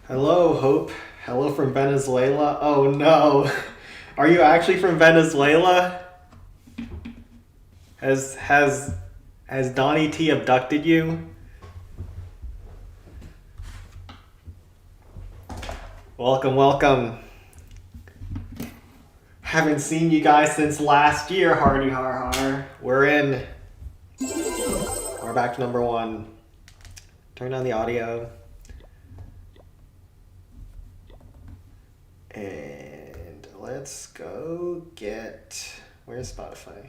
Hello, Hope. Hello from Venezuela. Oh no. Are you actually from Venezuela? Has Donnie T abducted you? Welcome, welcome. Haven't seen you guys since last year, hardy har har. We're in. We're back to number one. Turn on the audio. And let's go get... Where's Spotify?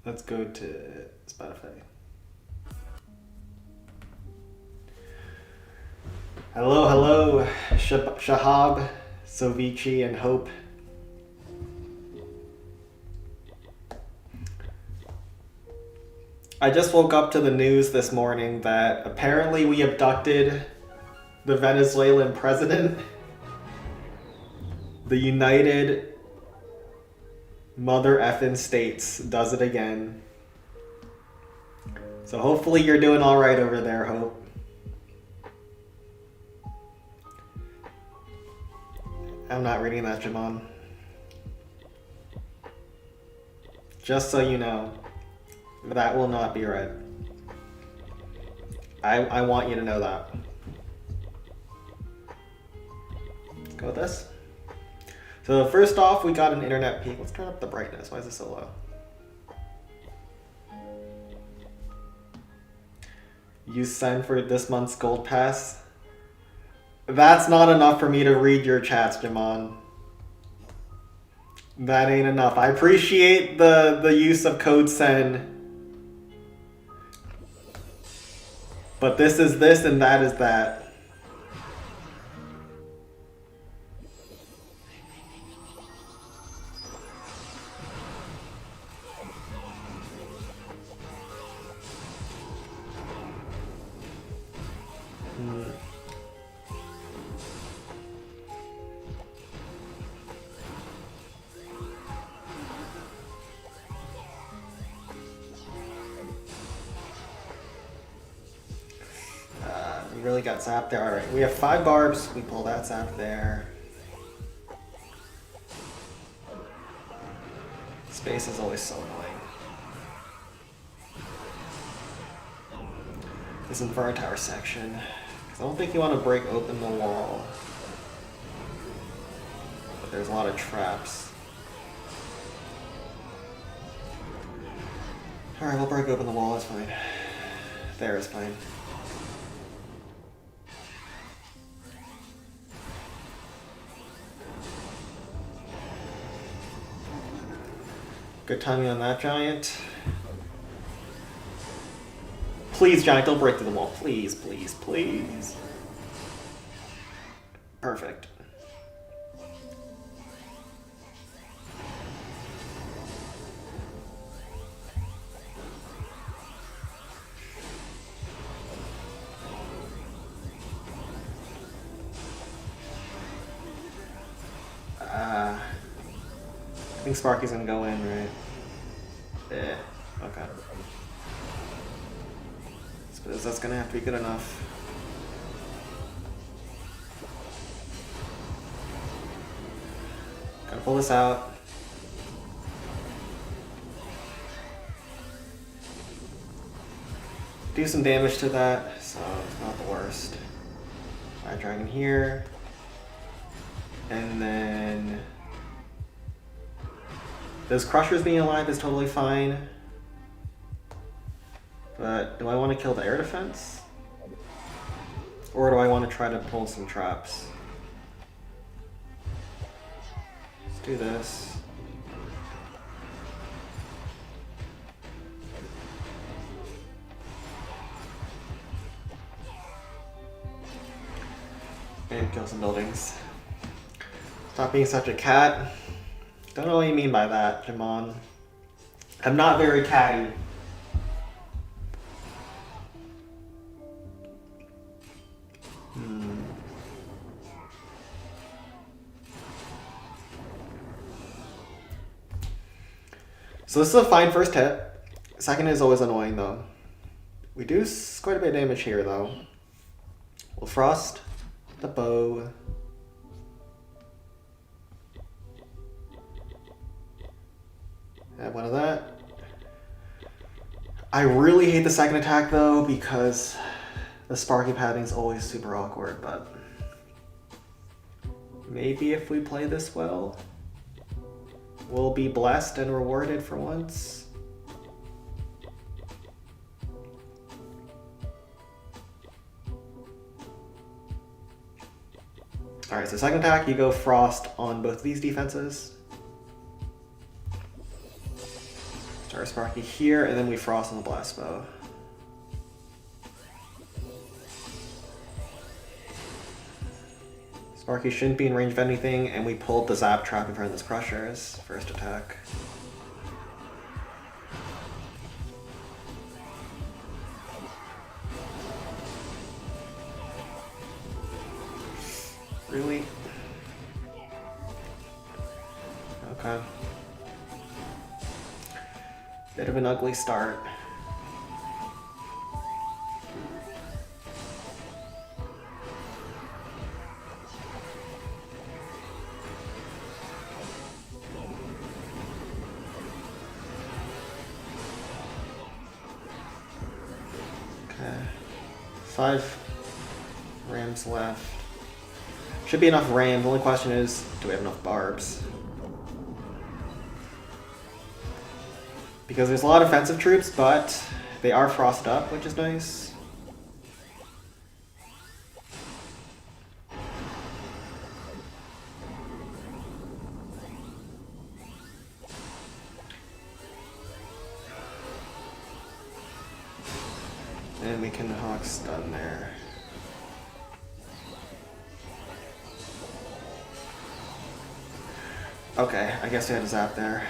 Let's go to Spotify. Hello, hello, Shahab, Sovici, and Hope. I just woke up to the news this morning that apparently we abducted the Venezuelan president. The United Mother Effin' States does it again. So hopefully you're doing all right over there, Hope. I'm not reading that, Jamon. Just so you know, that will not be read. I want you to know that. Let's go with this. So first off, we got an internet peak. Let's turn up the brightness. Why is it so low? You signed for this month's gold pass. That's not enough for me to read your chats, Jamon. That ain't enough. I appreciate the use of code SEN. But this is this and that is that. We really got zapped there. Alright, we have 5 barbs. We pull that zap there. Space is always so annoying. This Inferno Tower section. I don't think you want to break open the wall. But there's a lot of traps. Alright, we'll break open the wall, it's fine. There is fine. Good timing on that giant. Please, giant, don't break through the wall. Please, please, please. Perfect. I think Sparky's gonna go in, right? Yeah, okay. Suppose that's gonna have to be good enough. Gotta pull this out. Do some damage to that, so it's not the worst. Fire Dragon here. And then... Those Crushers being alive is totally fine. But do I want to kill the air defense? Or do I want to try to pull some traps? Let's do this. And kill some buildings. Stop being such a cat. Don't know what you mean by that, Jamon. I'm not very catty. So this is a fine first hit. Second is always annoying though. We do quite a bit of damage here though. We'll frost the bow. Add one of that. I really hate the second attack though because the sparking padding is always super awkward, but maybe if we play this well, we'll be blessed and rewarded for once. Alright, so second attack, you go Frost on both of these defenses. Start Sparky here, and then we Frost on the Blast Bow. Sparky shouldn't be in range of anything, and we pulled the Zap Trap in front of this Crusher's first attack. Really? Okay. Bit of an ugly start. Okay. 5 Rams left. Should be enough Ram. The only question is, do we have enough Barbs? Because there's a lot of offensive troops, but they are frosted up, which is nice. And we can Hawk Stun there. Okay, I guess we had a Zap there.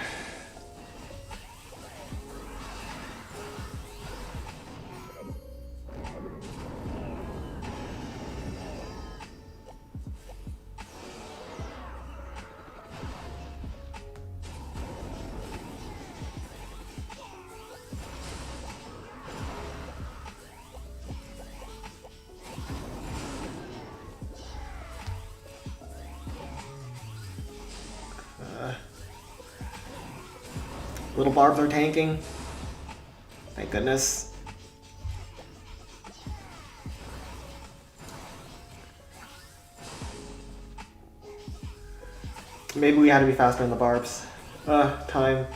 Little Barbs are tanking. Thank goodness. Maybe we had to be faster in the Barbs. Time.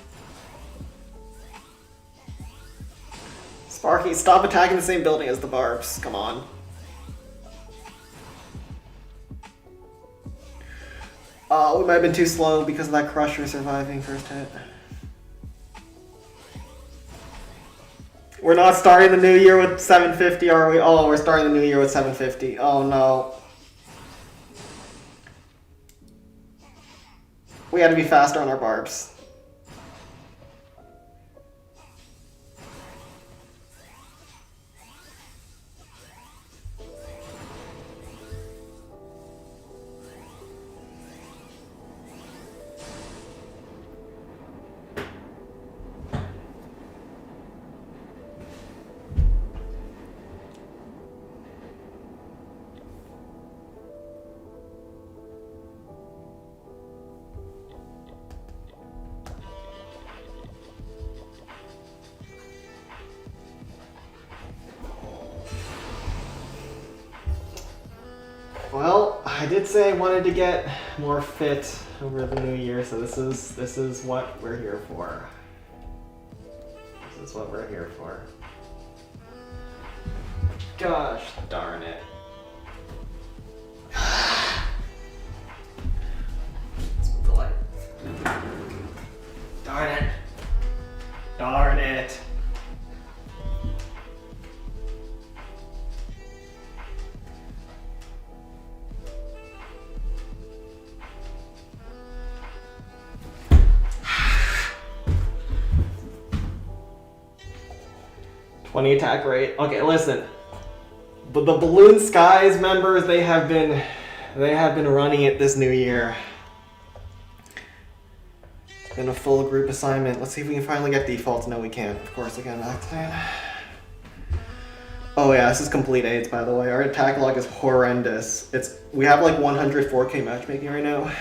Sparky, stop attacking the same building as the Barbs. Come on. We might have been too slow because of that Crusher surviving first hit. We're not starting the new year with 750, are we? Oh, we're starting the new year with 750. Oh no. We had to be faster on our Barbs. Well, I did say I wanted to get more fit over the new year, so this is what we're here for. This is what we're here for. Gosh darn it. Let's move the light. Darn it. Darn it. Attack rate. Okay, listen. But the Balloon Skies members, they have been running it this new year. in a full group assignment. Let's see if we can finally get defaults. No, we can't. Of course, again, Octane. Oh yeah, this is complete AIDS, by the way. Our attack log is horrendous. We have like 104k matchmaking right now. And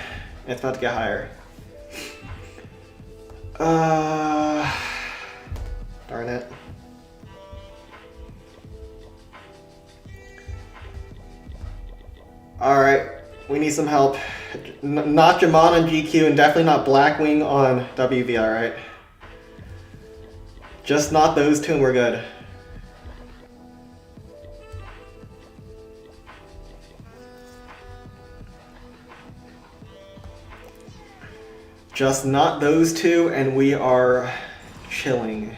it's about to get higher. Darn it. Alright, we need some help. Not Jamon on GQ and definitely not Blackwing on WV, alright? Just not those two and we're good. Just not those two and we are chilling.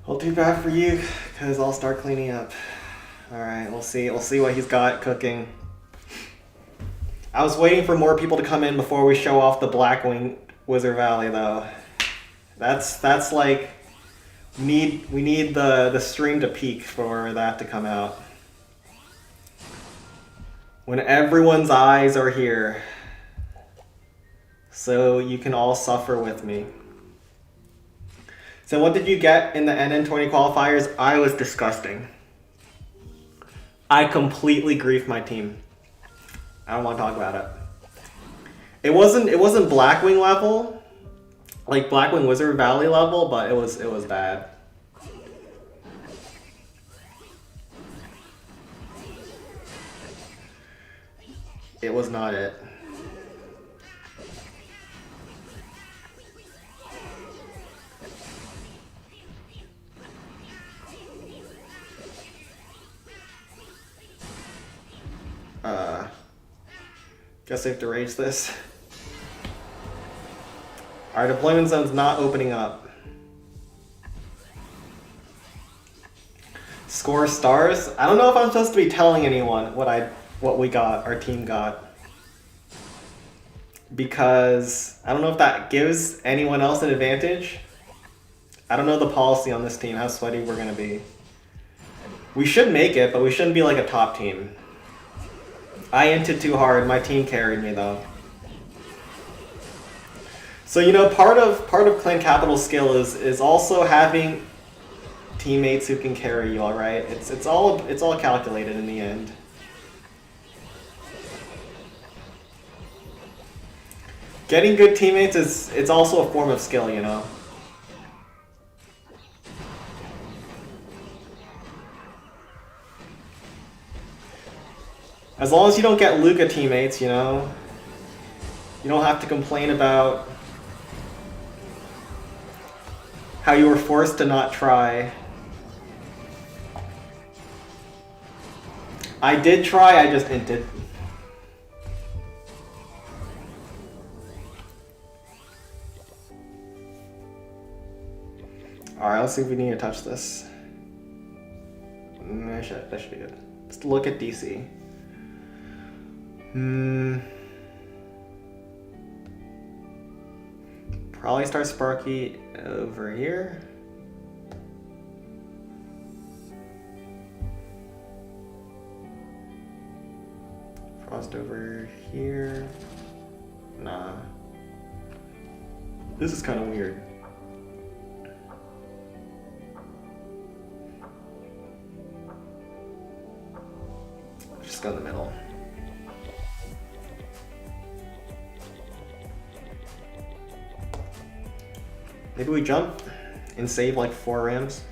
Well, too bad for you, because I'll start cleaning up. Alright, we'll see. We'll see what he's got cooking. I was waiting for more people to come in before we show off the Blackwing Wizard Valley, though. That's like... We need the stream to peak for that to come out. When everyone's eyes are here. So you can all suffer with me. So what did you get in the NN20 qualifiers? I was disgusting. I completely griefed my team. I don't want to talk about it. It wasn't Blackwing level, like Blackwing Wizard Valley level, but it was bad. It was not it. Guess I have to rage this. Our deployment zone's not opening up. Score stars? I don't know if I'm supposed to be telling anyone what we got, our team got. Because I don't know if that gives anyone else an advantage. I don't know the policy on this team, how sweaty we're gonna be. We should make it, but we shouldn't be like a top team. I inted too hard, my team carried me though. So you know, part of Clan Capital's skill is also having teammates who can carry you, alright? It's all calculated in the end. Getting good teammates it's also a form of skill, you know. As long as you don't get Luca teammates, you know, you don't have to complain about how you were forced to not try. I did try, I just inted. Alright, let's see if we need to touch this. That should be good. Let's look at DC. Probably start Sparky over here. Frost over here. Nah. This is kind of weird. Just go in the middle. Maybe we jump and save like 4 Rams.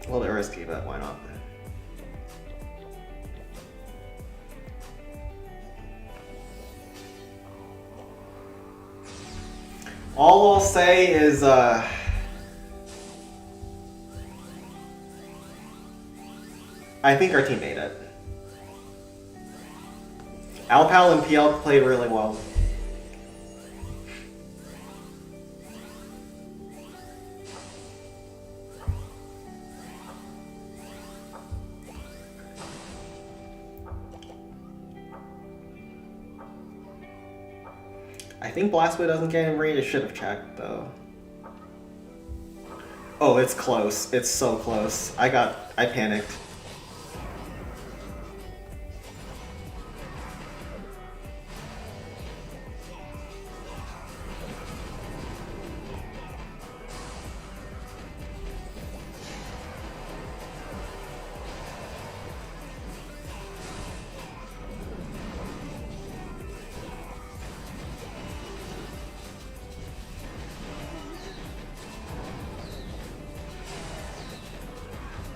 A little bit risky, but why not? All I'll say is I think our team made it. Alpal and PL played really well. I think Blastwood doesn't get him read. I should have checked though. Oh, it's close. It's so close. I panicked.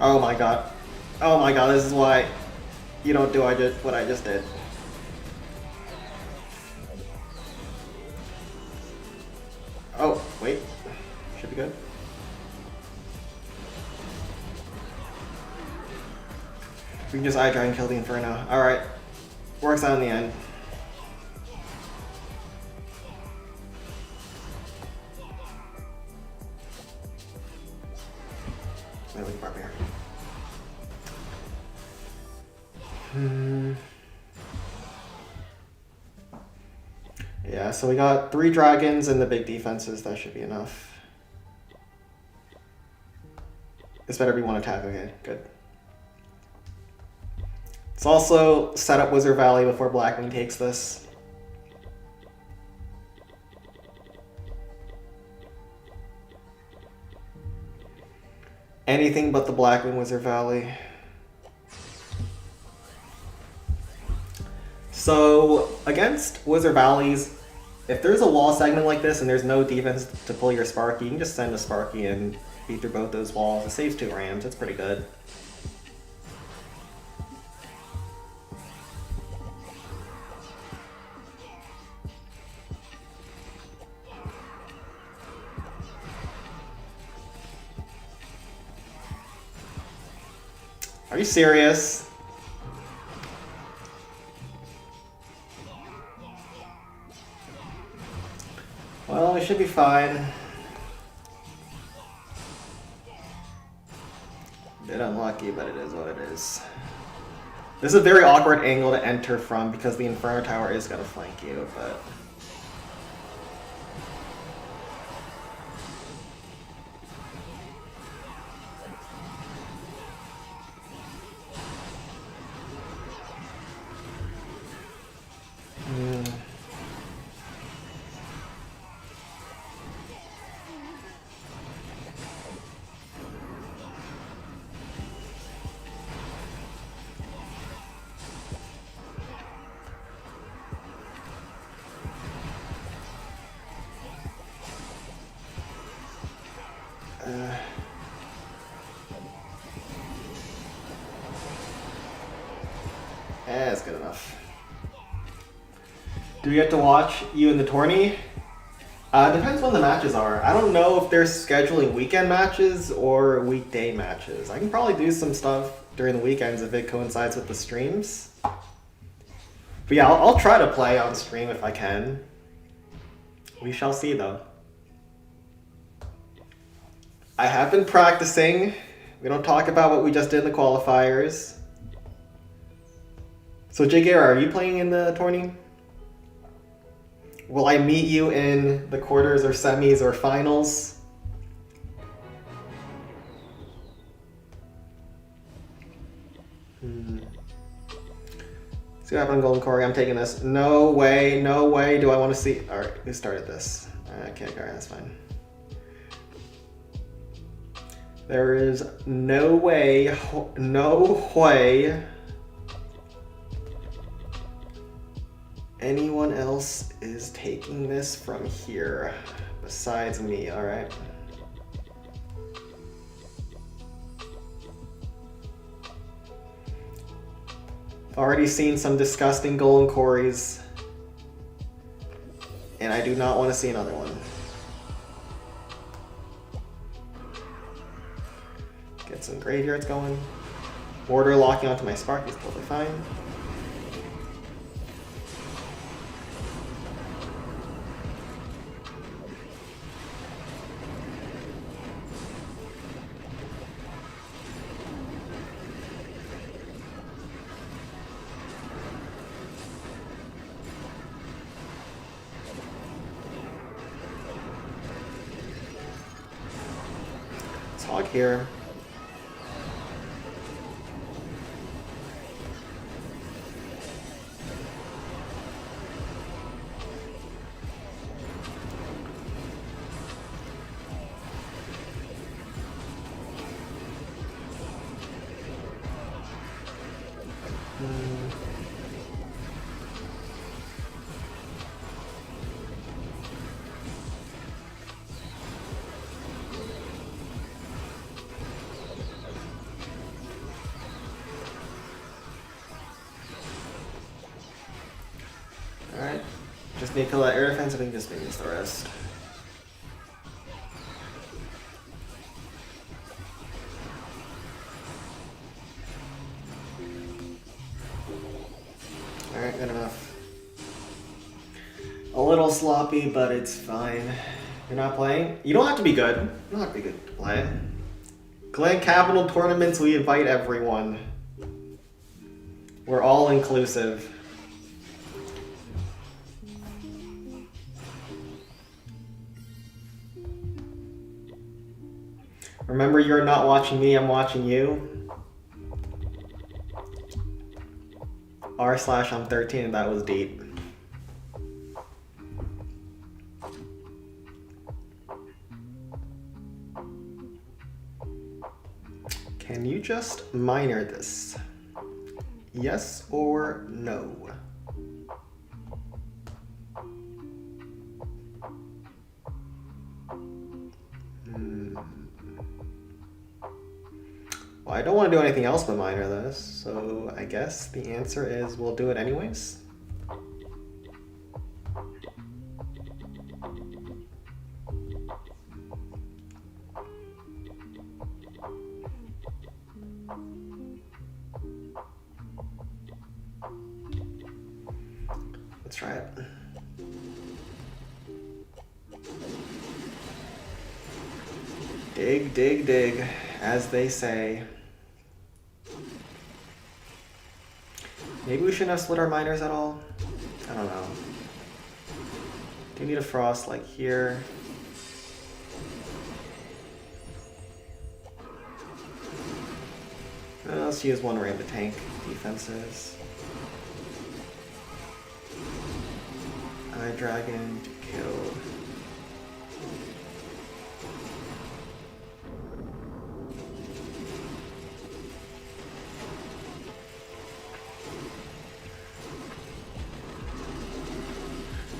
Oh my god. Oh my god, this is why you don't do what I just did. Oh, wait. Should be good. We can just eye dry and kill the Inferno. Alright. Works out in the end. Really far here. Yeah, so we got 3 dragons and the big defenses. That should be enough. This better be one attack. Okay, good. Let's also set up Wizard Valley before Blackwing takes this. Anything but the Blackwing Wizard Valley. So, against Wizard Valleys, if there's a wall segment like this and there's no defense to pull your Sparky, you can just send a Sparky and beat through both those walls. It saves 2 Rams, it's pretty good. Are you serious? Well, we should be fine. Bit unlucky, but it is what it is. This is a very awkward angle to enter from because the Inferno Tower is going to flank you, but... That's good enough. Do we get to watch you in the tourney? Depends when the matches are. I don't know if they're scheduling weekend matches or weekday matches. I can probably do some stuff during the weekends if it coincides with the streams. But yeah, I'll try to play on stream if I can. We shall see though. I have been practicing. We don't talk about what we just did in the qualifiers. So JKR, are you playing in the tourney? Will I meet you in the quarters or semis or finals? See what happened on Golden Corey. I'm taking this. No way, no way do I want to see... Alright, who started this? Okay, alright, that's fine. There is no way, no way anyone else is taking this from here besides me, alright? Already seen some disgusting Golden Corys, and I do not want to see another one. Get some graveyards going. Order locking onto my Spark is totally fine. Talk here. Alright. Just need to kill that air defense, I think just maybe the rest. Alright, good enough. A little sloppy, but it's fine. You're not playing? You don't have to be good. You don't have to be good to play. Clan Capital tournaments, we invite everyone. We're all inclusive. Remember, you're not watching me, I'm watching you. r/I'm 13, and that was deep. Can you just minor this? Yes or no? Well, I don't want to do anything else but minor this, so I guess the answer is we'll do it anyways. Let's try it. Dig, dig, dig, as they say. Maybe we shouldn't have split our miners at all? I don't know. Do you need a frost like here? Let's use one ram to tank defenses. Eye Dragon to kill.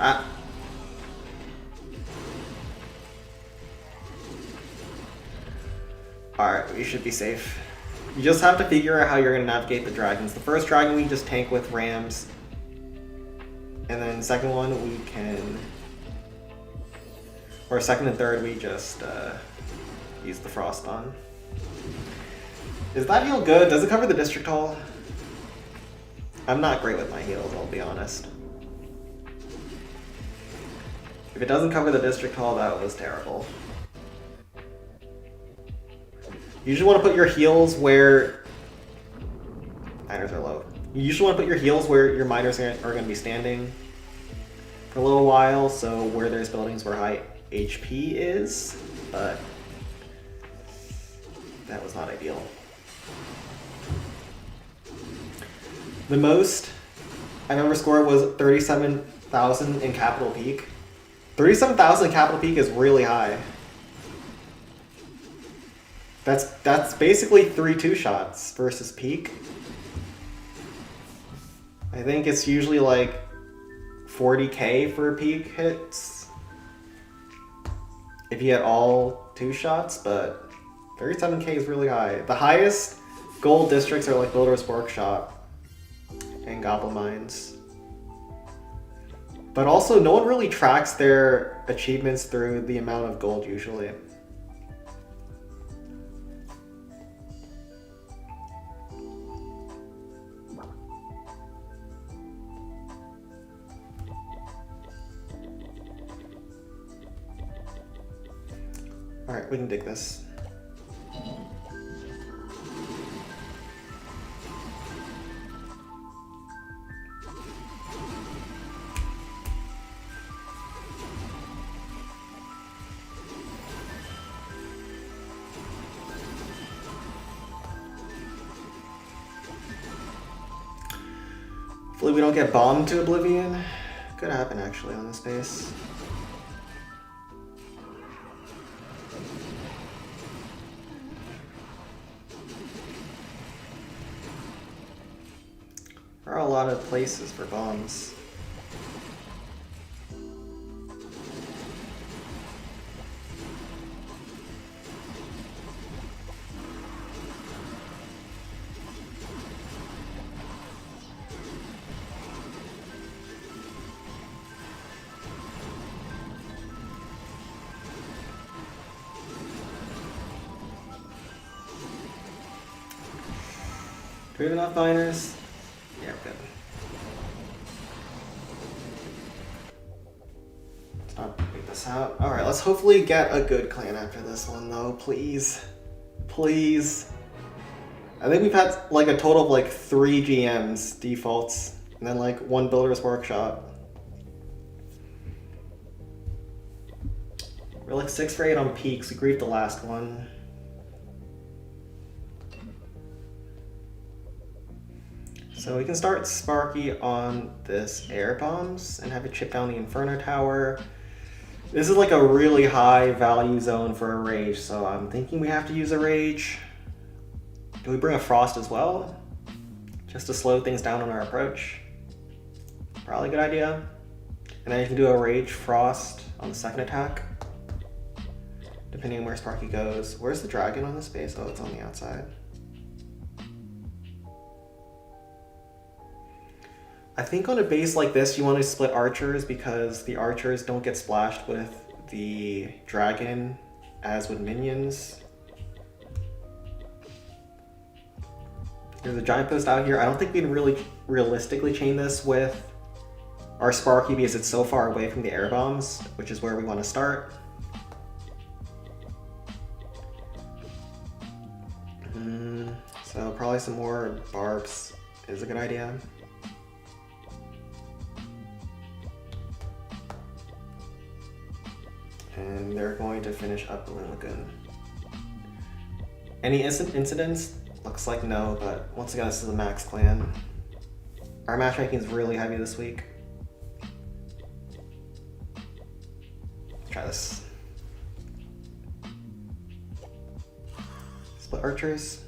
Ah. Alright, we should be safe. You just have to figure out how you're going to navigate the dragons. The first dragon we just tank with rams. And then the second one we can... Or second and third we just use the frost on. Is that heal good? Does it cover the district hall? I'm not great with my heals, I'll be honest. If it doesn't cover the district hall, that was terrible. You usually want to put your heals where... Miners are low. You usually want to put your heals where your miners are going to be standing for a little while, so where there's buildings where high HP is, but that was not ideal. The most I've ever scored was 37,000 in Capital Peak. 37,000 in Capital Peak is really high. That's basically 3 2-shots versus Peak. I think it's usually like 40k for Peak hits if you get all 2-shots, but 37k is really high. The highest gold districts are like Builder's Workshop and Goblin Mines. But also, no one really tracks their achievements through the amount of gold usually. Alright, we can dig this. Hopefully we don't get bombed to oblivion. Could happen actually on this base. There are a lot of places for bombs. Do we have enough miners? Yeah, good. Let's not beat this out. Alright, let's hopefully get a good clan after this one though, please. Please. I think we've had like a total of like 3 GMs defaults, and then like 1 Builder's Workshop. We're like 6 for 8 on peaks, we griefed the last one. So we can start Sparky on this air bombs and have it chip down the Inferno Tower. This is like a really high value zone for a rage, so I'm thinking we have to use a rage. Do we bring a frost as well? Just to slow things down on our approach. Probably a good idea. And then you can do a rage frost on the second attack, depending on where Sparky goes. Where's the dragon on this base? Oh, it's on the outside. I think on a base like this, you want to split archers because the archers don't get splashed with the dragon as with minions. There's a giant post out here. I don't think we can really realistically chain this with our Sparky because it's so far away from the air bombs, which is where we want to start. So probably some more barbs is a good idea. And they're going to finish up Balloon Lagoon. Any incidents? Looks like no, but once again, this is the Max clan. Our matchmaking is really heavy this week. Let's try this. Split archers.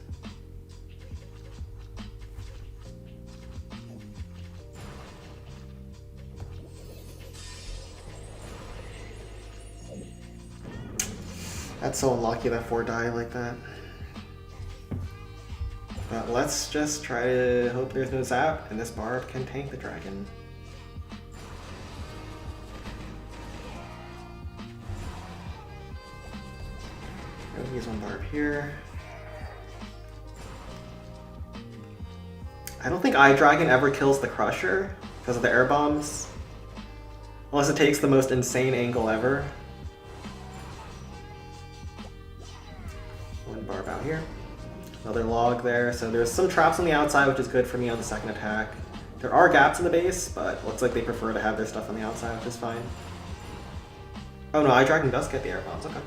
That's so unlucky that 4 die like that. But let's just try to hope there's no zap and this barb can tank the dragon. I'm gonna use 1 barb here. I don't think iDragon ever kills the Crusher because of the air bombs. Unless it takes the most insane angle ever. 1 barb out here. Another log there. So there's some traps on the outside, which is good for me on the second attack. There are gaps in the base, but looks like they prefer to have their stuff on the outside, which is fine. Oh no, iDragon does get the air bombs, okay.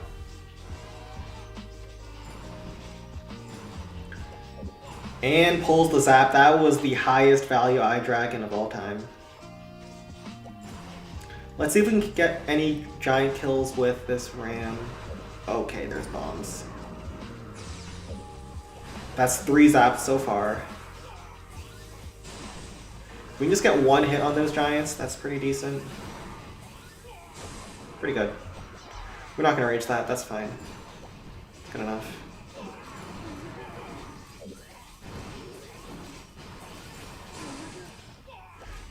And pulls the zap. That was the highest value iDragon of all time. Let's see if we can get any giant kills with this ram. Okay, there's bombs. That's 3 zaps so far. We can just get 1 hit on those giants. That's pretty decent. Pretty good. We're not gonna rage that. That's fine. Good enough.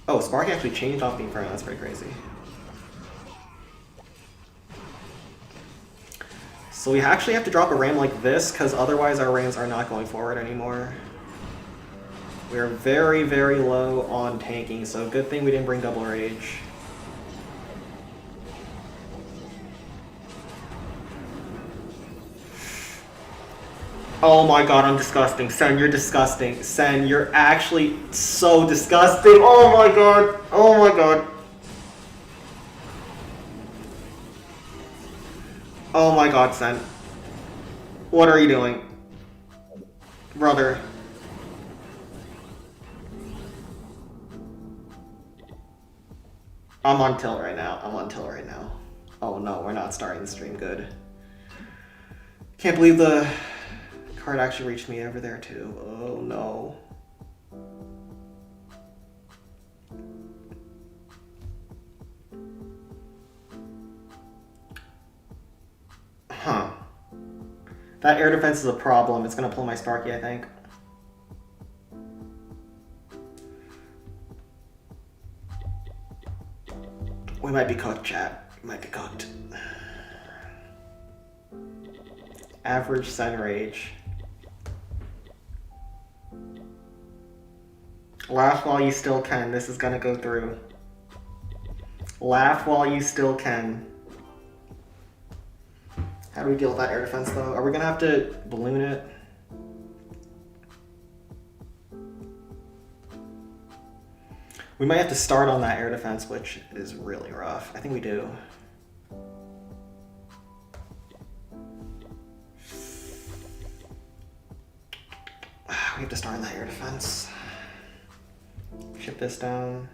Oh, Sparky actually changed off the Inferno. That's pretty crazy. So we actually have to drop a ram like this because otherwise our rams are not going forward anymore. We're very, very low on tanking, so good thing we didn't bring double rage. Oh my god, I'm disgusting. Sen, you're disgusting. Sen, you're actually so disgusting. Oh my god. Oh my god. Oh my god, Sen. What are you doing? Brother. I'm on tilt right now. Oh no, we're not starting the stream good. Can't believe the card actually reached me over there too. Oh no. Huh. That air defense is a problem. It's gonna pull my Sparky, I think. We might be cooked, chat. We might be cooked. Average Sen Rage. Laugh while you still can. This is gonna go through. Laugh while you still can. How do we deal with that air defense though? Are we gonna have to balloon it? We might have to start on that air defense, which is really rough. I think we do. We have to start on that air defense. Ship this down.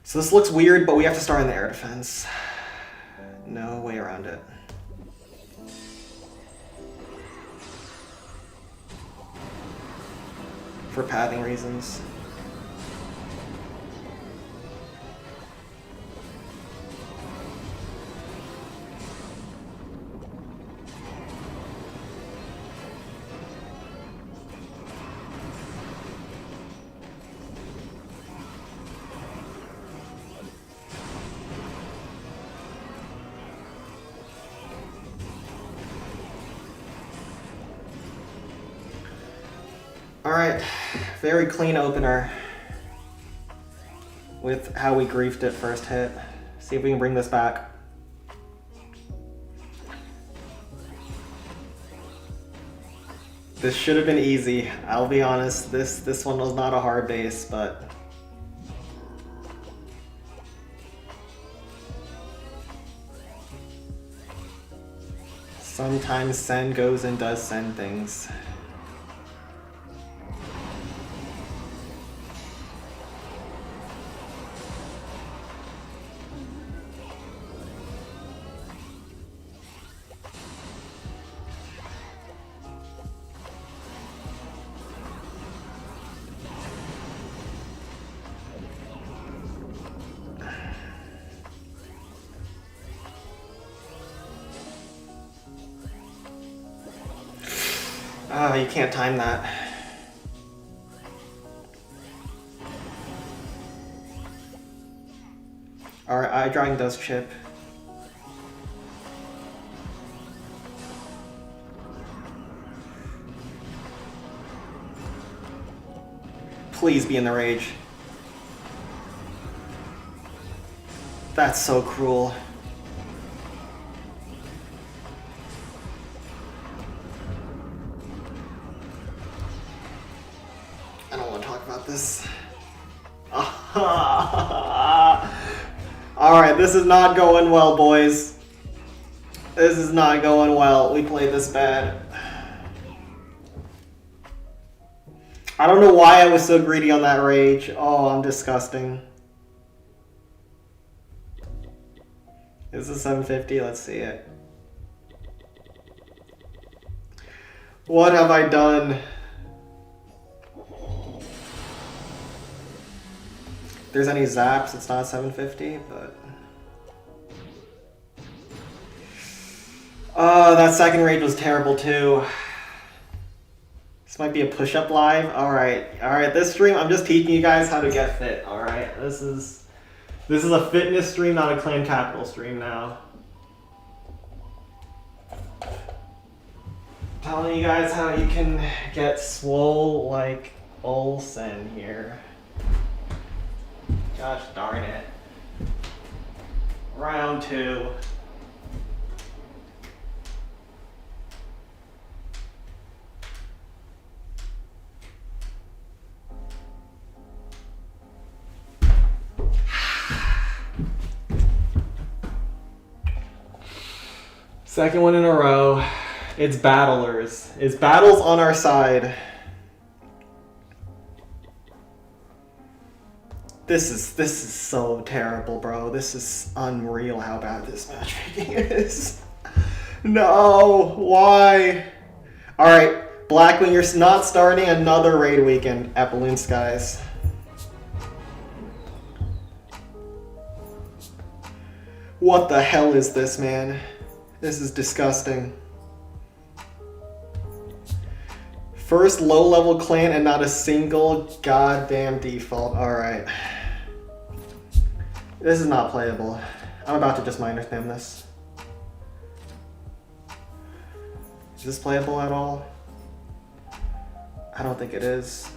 So this looks weird, but we have to start on the air defense. No way around it. For pathing reasons. Alright, very clean opener with how we griefed it first hit. See if we can bring this back. This should have been easy. I'll be honest, this one was not a hard base, but sometimes Sen goes and does Sen things. Ah, you can't time that. Our eye drawing does chip. Please be in the rage. That's so cruel. I don't want to talk about this. Alright, this is not going well, boys. This is not going well. We played this bad. I don't know why I was so greedy on that rage. Oh, I'm disgusting. Is this 750? Let's see it. What have I done? If there's any zaps, it's not 750, but... Oh, that second rage was terrible too. This might be a push-up live. Alright, this stream, I'm just teaching you guys how to get fit, alright? This is a fitness stream, not a Clan Capital stream now. Telling you guys how you can get swole like Olsen here. Gosh darn it. Round 2. Second one in a row. It's battlers. It's battles on our side. This is so terrible, bro. This is unreal how bad this matchmaking is. No, why? All right, Blackwing, you're not starting another raid weekend at Balloon Skies. What the hell is this, man? This is disgusting. First low-level clan and not a single goddamn default. Alright. This is not playable. I'm about to just minor spam this. Is this playable at all? I don't think it is.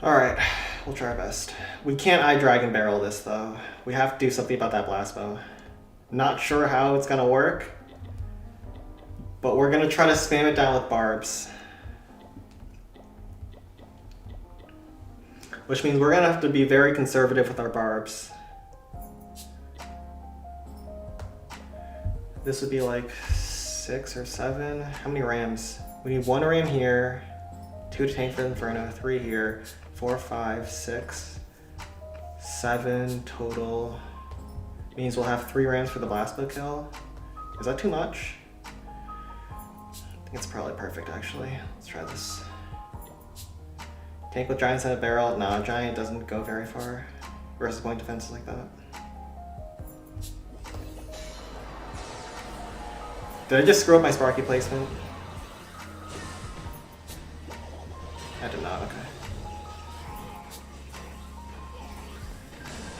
Alright, we'll try our best. We can't Eye Dragon Barrel this though. We have to do something about that blast bow. Not sure how it's gonna work, but we're gonna try to spam it down with barbs. Which means we're gonna have to be very conservative with our barbs. This would be like 6 or 7. How many rams? We need 1 ram here, 2 to tank for Inferno, 3 here, 4, 5, 6, 7 total. Means we'll have 3 rams for the blast bow kill. Is that too much? I think it's probably perfect actually. Let's try this. Tank with giants and a barrel. No, giant doesn't go very far versus point defenses like that. Did I just screw up my Sparky placement? I did not, okay.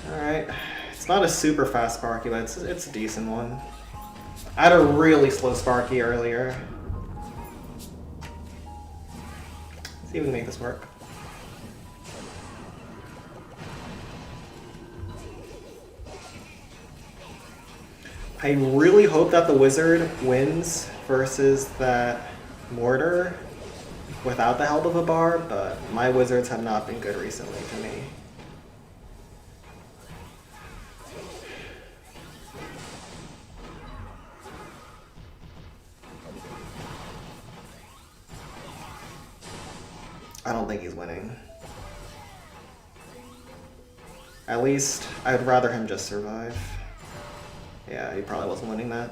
Alright. It's not a super fast Sparky, but it's a decent one. I had a really slow Sparky earlier. Let's see if we can make this work. I really hope that the wizard wins versus that mortar without the help of a barb, but my wizards have not been good recently to me. I don't think he's winning. At least, I'd rather him just survive. Yeah, he probably wasn't winning that.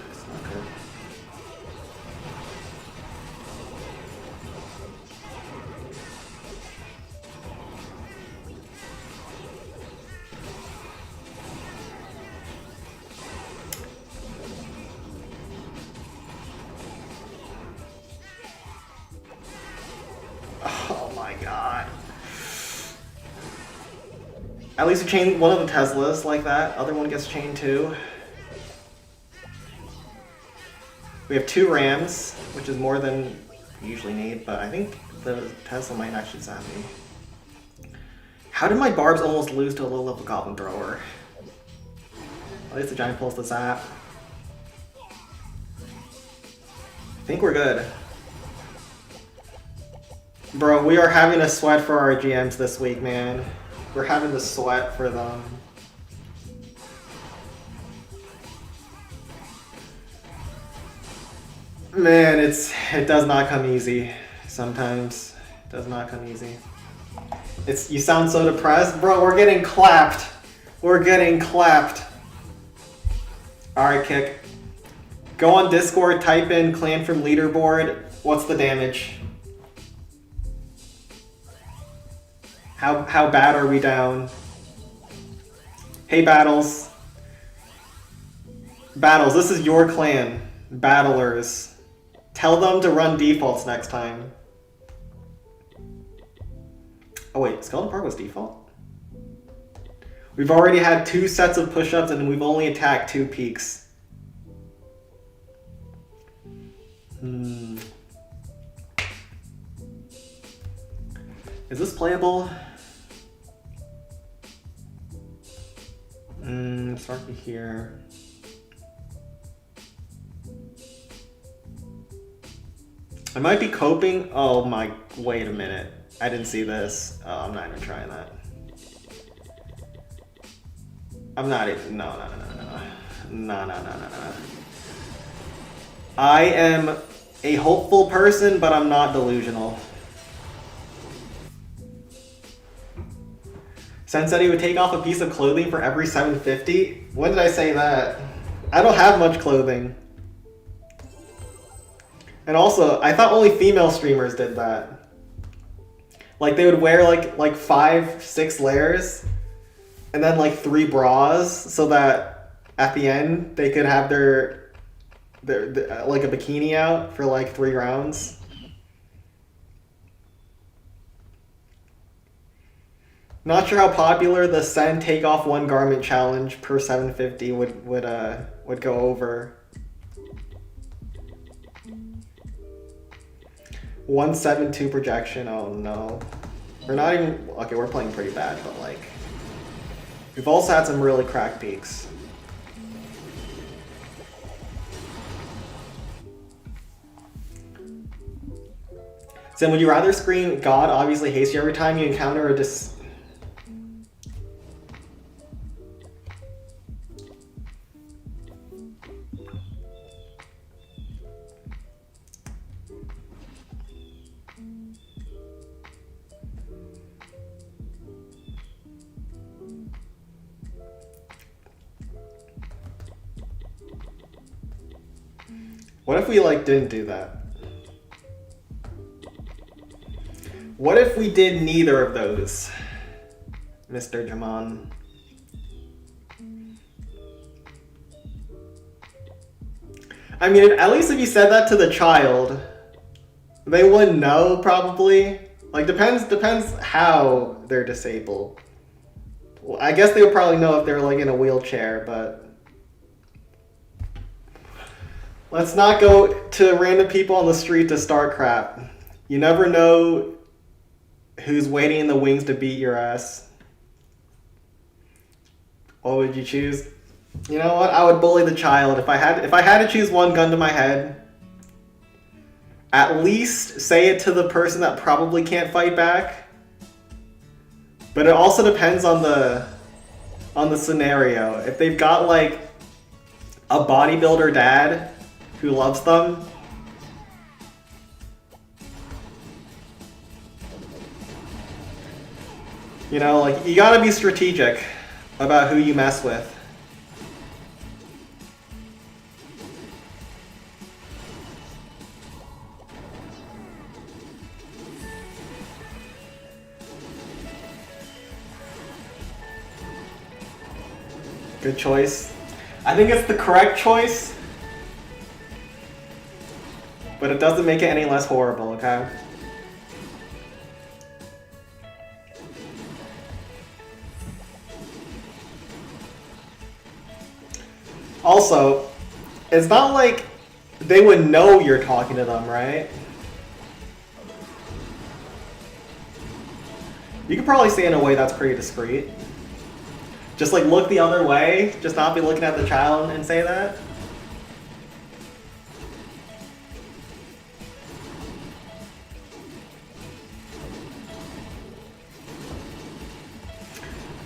It's not good. Oh my god. At least we chain one of the Teslas like that. Other one gets chained too. We have 2 rams, which is more than we usually need, but I think the Tesla might actually zap me. How did my barbs almost lose to a low level goblin thrower? At least the giant pulls the zap. I think we're good. Bro, we are having a sweat for our GMs this week, man. We're having the sweat for them. Man, it does not come easy. Sometimes it does not come easy. You sound so depressed, bro. We're getting clapped. We're getting clapped. All right, Kick. Go on Discord. Type in clan from leaderboard. What's the damage? How bad are we down? Hey, Battles. Battles, this is your clan. Battlers. Tell them to run defaults next time. Oh wait, Skeleton Park was default? We've already had 2 sets of push-ups and we've only attacked 2 peaks. Is this playable? Start me here. I might be coping. Oh my, wait a minute. I didn't see this. Oh, I'm not even trying that. I'm not even, no. I am a hopeful person, but I'm not delusional. Sen said he would take off a piece of clothing for every 750. When did I say that? I don't have much clothing. And also, I thought only female streamers did that. Like they would wear like 5, 6 layers and then like 3 bras so that at the end they could have their like a bikini out for like 3 rounds. Not sure how popular the Sen take off 1 garment challenge per 750 would go over. 172 projection. Oh no. We're not even, okay, we're playing pretty bad, but like we've also had some really cracked peaks. So would you rather scream God obviously hates you every time you encounter a What if we like didn't do that? What if we did neither of those, Mr. Jaman? I mean, at least if you said that to the child, they wouldn't know probably. Like depends how they're disabled. Well, I guess they would probably know if they're like in a wheelchair, but let's not go to random people on the street to start crap. You never know who's waiting in the wings to beat your ass. What would you choose? You know what? I would bully the child. If I had to choose one gun to my head, at least say it to the person that probably can't fight back. But it also depends on the scenario. If they've got like a bodybuilder dad who loves them, you know, like you gotta be strategic about who you mess with. Good choice. I think it's the correct choice, but it doesn't make it any less horrible, okay? Also, it's not like they would know you're talking to them, right? You could probably say it in a way that's pretty discreet. Just like look the other way, just not be looking at the child and say that.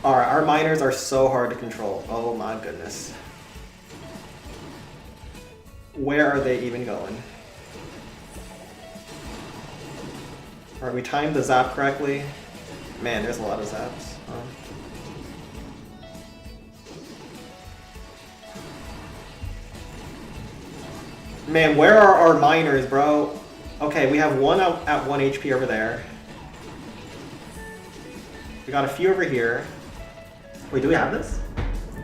Alright, our miners are so hard to control. Oh my goodness. Where are they even going? Alright, we timed the zap correctly. Man, there's a lot of zaps. Man, where are our miners, bro? Okay, we have one out at 1 HP over there. We got a few over here. Wait, do we have this?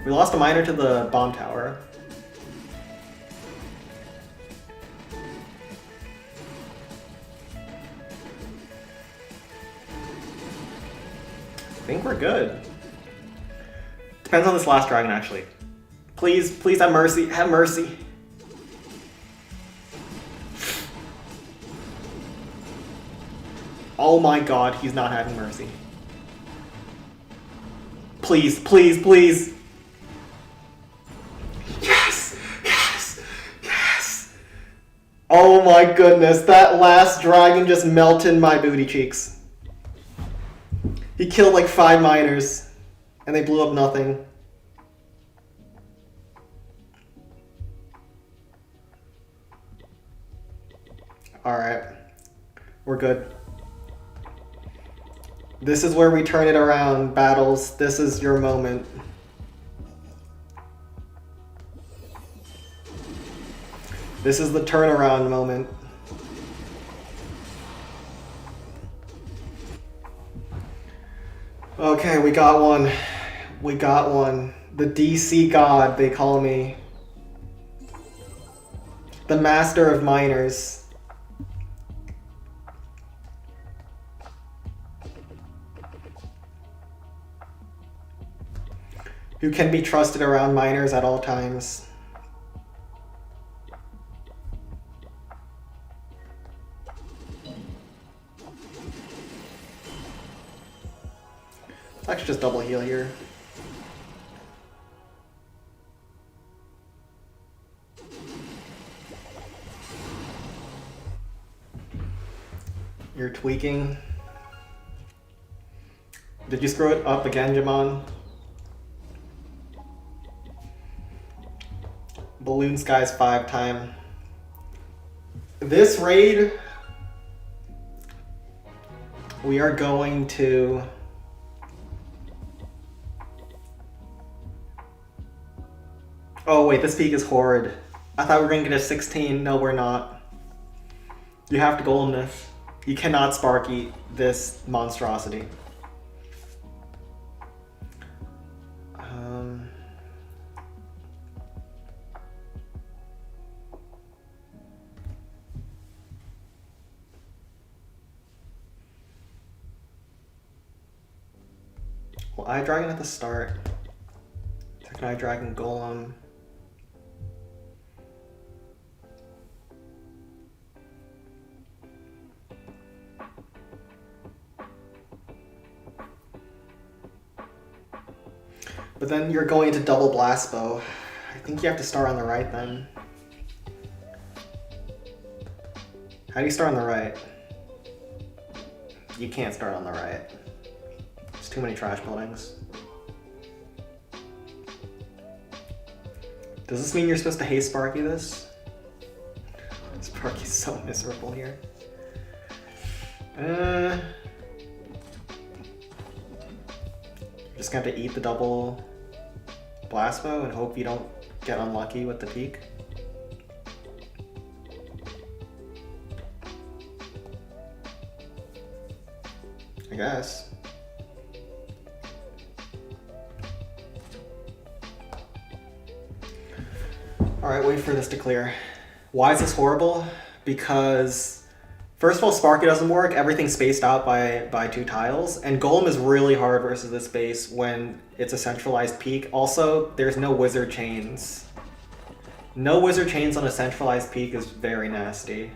We lost a miner to the bomb tower. I think we're good. Depends on this last dragon, actually. Please, please have mercy. Have mercy. Oh my god, he's not having mercy. Please, please, please. Yes! Yes! Yes! Oh my goodness, that last dragon just melted my booty cheeks. He killed like 5 miners, and they blew up nothing. Alright. We're good. This is where we turn it around, Battles. This is your moment. This is the turnaround moment. Okay, we got one. We got one. The DC God, they call me. The master of miners. Who can be trusted around miners at all times. I should just double heal here. You're tweaking. Did you screw it up again, Jamon? Balloon Skies 5 time. This raid, we are going to oh wait, this peak is horrid. I thought we were gonna get a 16. No, we're not. You have to golem this. You cannot Sparky this monstrosity. Well, Eye Dragon at the start. Second Eye Dragon Golem. But then you're going to double Blast Bow. I think you have to start on the right then. How do you start on the right? You can't start on the right. There's too many trash buildings. Does this mean you're supposed to hate Sparky this? Sparky's so miserable here. You're just gonna have to eat the double Blast Bow and hope you don't get unlucky with the peak. I guess. Alright, wait for this to clear. Why is this horrible? Because first of all, Sparky doesn't work, everything's spaced out by 2 tiles, and Golem is really hard versus this base when it's a centralized peak. Also, there's no wizard chains. No wizard chains on a centralized peak is very nasty.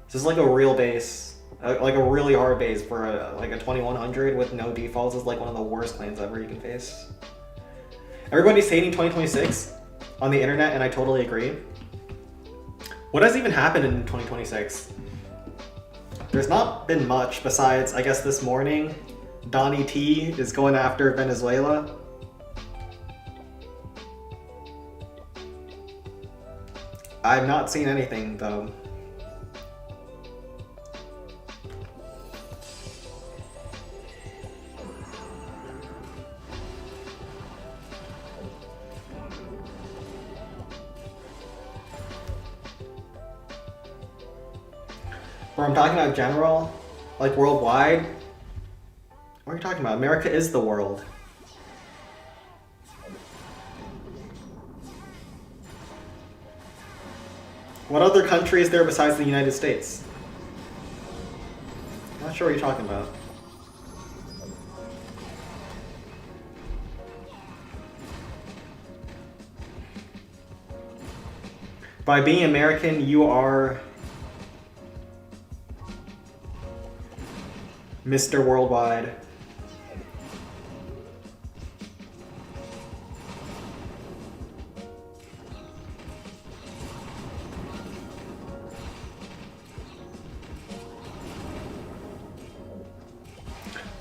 This is like a real base. Like a really hard base for like a 2100 with no defaults is like one of the worst clans ever you can face. Everybody's hating 2026 on the internet, and I totally agree. What has even happened in 2026? There's not been much besides, I guess this morning, Donnie T is going after Venezuela. I've not seen anything though. Or I'm talking about general, like worldwide. What are you talking about? America is the world. What other country is there besides the United States? I'm not sure what you're talking about. By being American, you are Mr. Worldwide.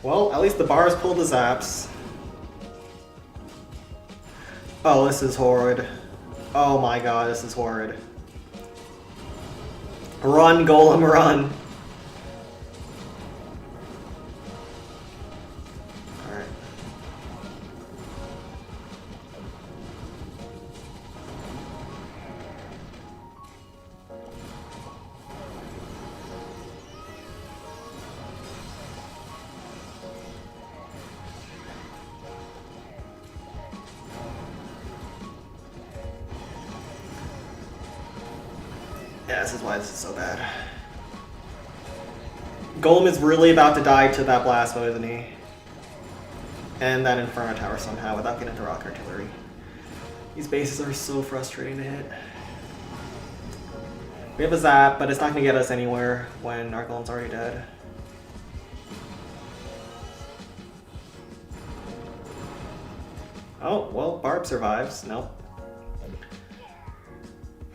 Well, at least the bars pulled the zaps. Oh, this is horrid. Oh my god, this is horrid. Run, Golem, run! Alright. Yeah, this is why this is so bad. Golem is really about to die to that blast bow, isn't he? And that Inferno Tower somehow without getting into rock artillery. These bases are so frustrating to hit. We have a zap, but it's not going to get us anywhere when our Golem's already dead. Oh, well, Barb survives. Nope.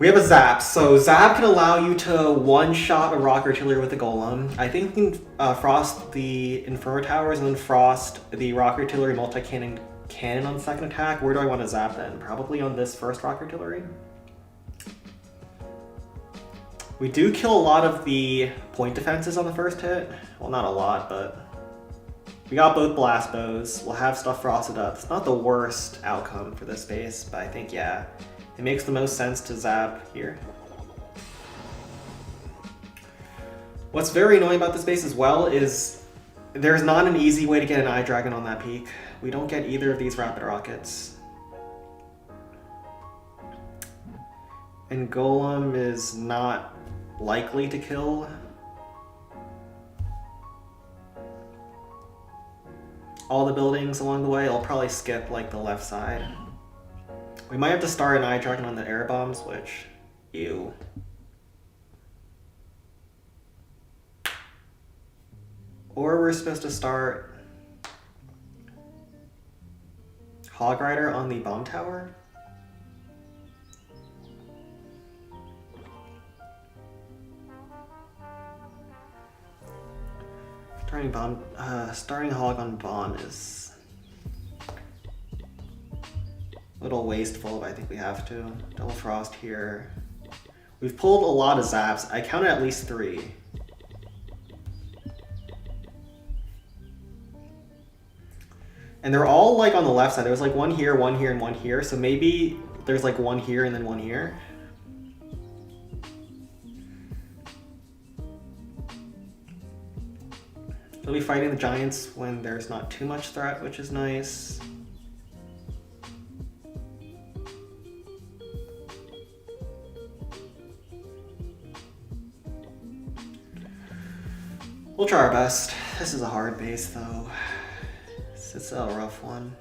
We have a Zap, so Zap can allow you to one-shot a rock artillery with a Golem. I think we can frost the Inferno Towers and then frost the rock artillery multi-cannon on the second attack. Where do I want to Zap then? Probably on this first rock artillery. We do kill a lot of the point defenses on the first hit. Well, not a lot, but we got both blast bows. We'll have stuff frosted up. It's not the worst outcome for this base, but I think, yeah, it makes the most sense to zap here. What's very annoying about this base as well is there's not an easy way to get an Eye Dragon on that peak. We don't get either of these rapid rockets. And Golem is not likely to kill. All the buildings along the way. I'll probably skip like the left side. We might have to start an Eye Dragon on the air bombs, which, ew. Or we're supposed to start Hog Rider on the bomb tower. Starting Hog on bomb is a little wasteful, but I think we have to. Double Frost here. We've pulled a lot of zaps. I counted at least 3. And they're all like on the left side. There was like one here, and one here. So maybe there's like one here and then one here. We'll be fighting the giants when there's not too much threat, which is nice. We'll try our best. This is a hard base though. It's a rough one.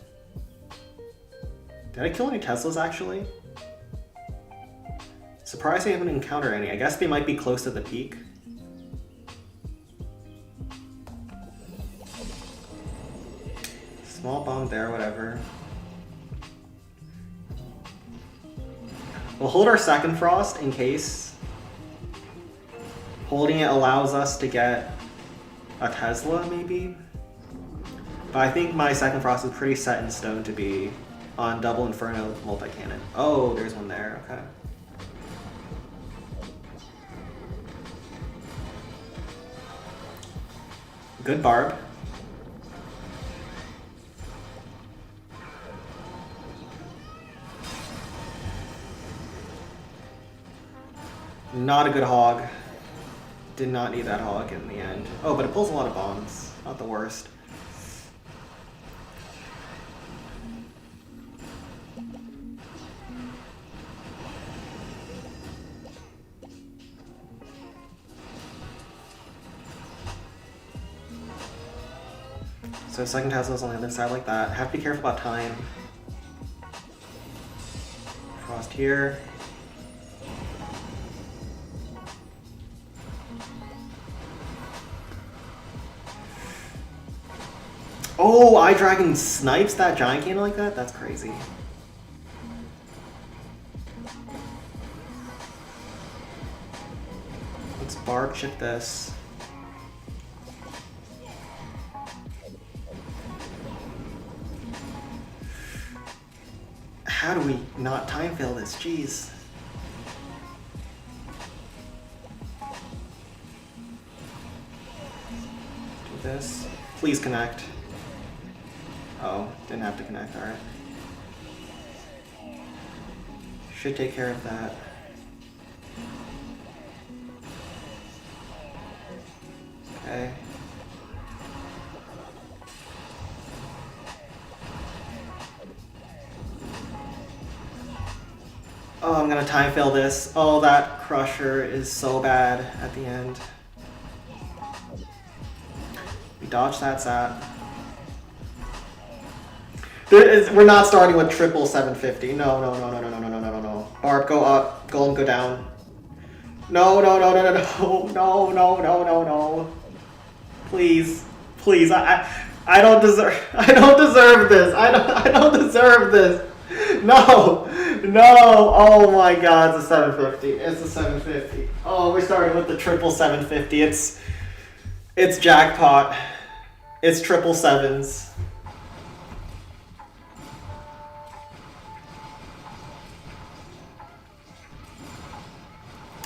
Did I kill any Teslas actually? Surprised I haven't encountered any. I guess they might be close to the peak. Small bomb there, whatever. We'll hold our second frost in case. Holding it allows us to get a Tesla, maybe? But I think my second frost is pretty set in stone to be on double Inferno multi-cannon. Oh, there's one there, okay. Good Barb. Not a good hog. Did not need that hog in the end. Oh, but it pulls a lot of bombs. Not the worst. So second Tesla's on the other side like that. Have to be careful about time. Frost here. Oh, Eye Dragon snipes that Giant Cannon like that? That's crazy. Let's Barb chip this. How do we not time fail this? Jeez. Do this. Please connect. Oh, didn't have to connect, alright. Should take care of that. Okay. Oh, I'm gonna time fail this. Oh, that Crusher is so bad at the end. We dodged that zap. We're not starting with triple 750. No. Barb, go up. Golem, go down. No. Please. I don't deserve this. I don't deserve this. No. Oh my god, it's a 750. It's a 750. Oh, we're starting with the triple 750. It's jackpot. It's triple sevens.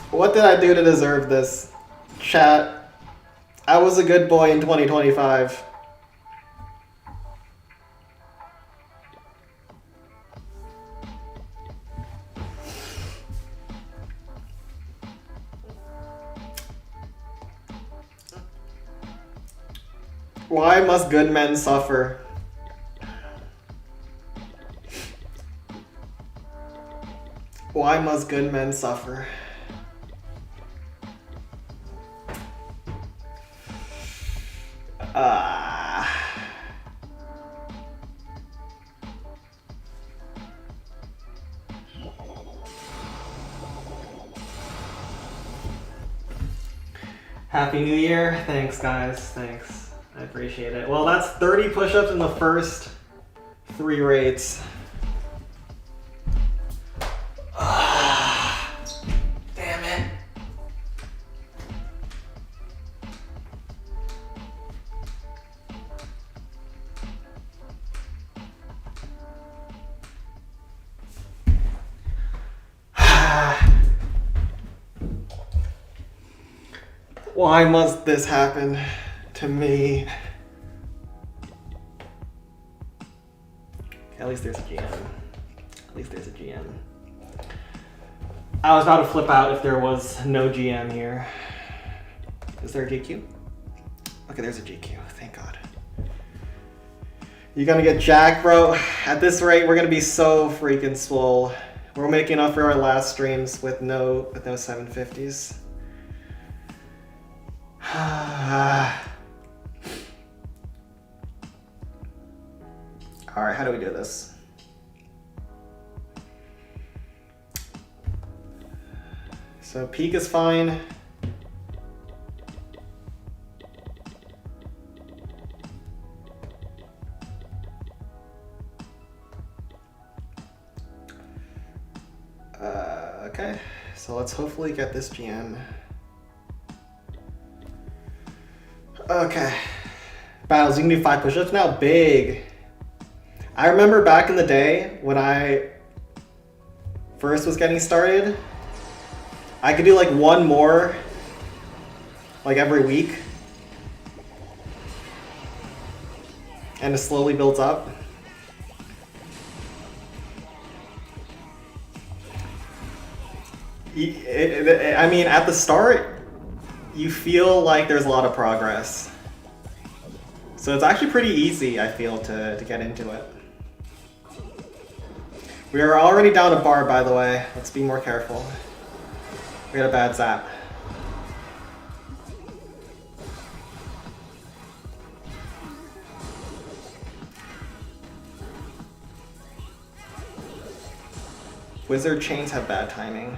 What did I do to deserve this? Chat, I was a good boy in 2025. Why must good men suffer? Why must good men suffer? Happy New Year. Thanks, guys. Thanks. I appreciate it. Well, that's 30 push-ups in the first 3 raids. Damn it. Why must this happen to me? At least there's a GM. At least there's a GM. I was about to flip out if there was no GM here. Is there a GQ? Okay, there's a GQ. Thank God. You're gonna get jacked, bro. At this rate, we're gonna be so freaking swole. We're making up for our last streams with no 750s. Alright, how do we do this? So peak is fine. Okay, so let's hopefully get this GM. Okay. Battles, you can do 5 push-ups now? Big. I remember back in the day when I first was getting started, I could do like 1 more like every week. And it slowly builds up. I mean, at the start, you feel like there's a lot of progress. So it's actually pretty easy, I feel, to get into it. We are already down a bar, by the way. Let's be more careful. We got a bad zap. Wizard chains have bad timing.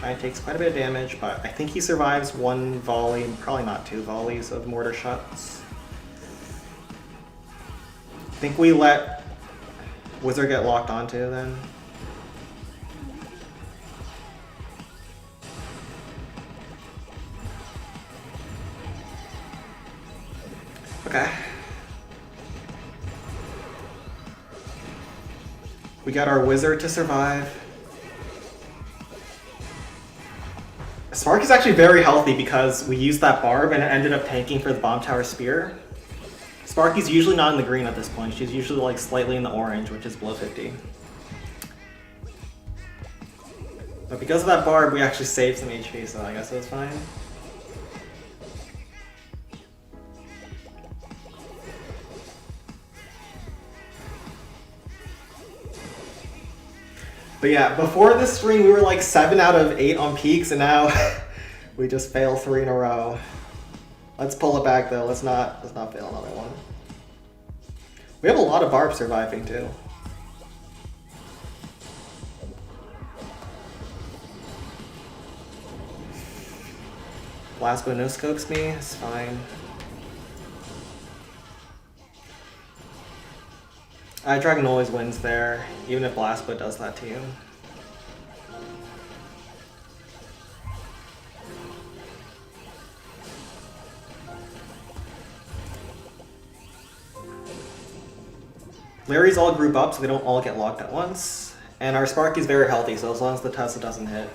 Giant takes quite a bit of damage, but I think he survives 1 volley, probably not 2 volleys of mortar shots. think we let Wizard get locked onto then. Okay. We got our Wizard to survive. Spark is actually very healthy because we used that barb and it ended up tanking for the Bomb Tower Spear. Sparky's usually not in the green at this point. She's usually like slightly in the orange, which is below 50. But because of that barb, we actually saved some HP, so I guess it was fine. But yeah, before this stream we were like 7 out of 8 on peaks, and now we just fail 3 in a row. Let's pull it back though. Let's not fail another one. We have a lot of barbs surviving too. Blaspo no scopes me. It's fine. Dragon always wins there, even if Blaspo does that to you. Larry's all group up so they don't all get locked at once. And our Sparky's very healthy, so as long as the Tesla doesn't hit.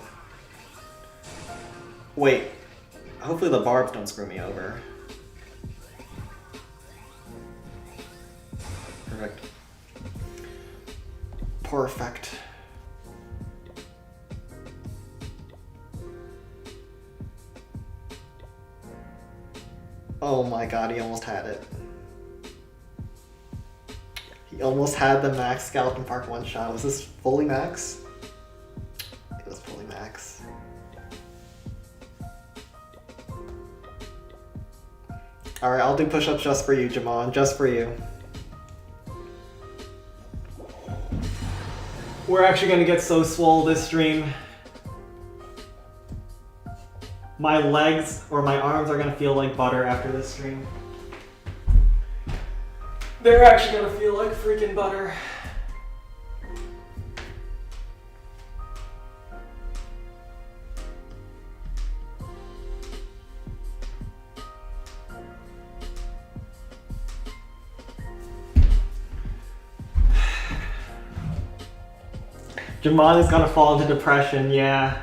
Wait. Hopefully the barbs don't screw me over. Perfect. Perfect. Oh my god, he almost had it. He almost had the max Skeleton Park one shot. Was this fully max? It was fully max. Alright, I'll do push-ups just for you, Jamon. Just for you. We're actually gonna get so swole this stream. My legs or my arms are gonna feel like butter after this stream. They're actually gonna feel like freaking butter. Jamon is gonna fall into depression, yeah.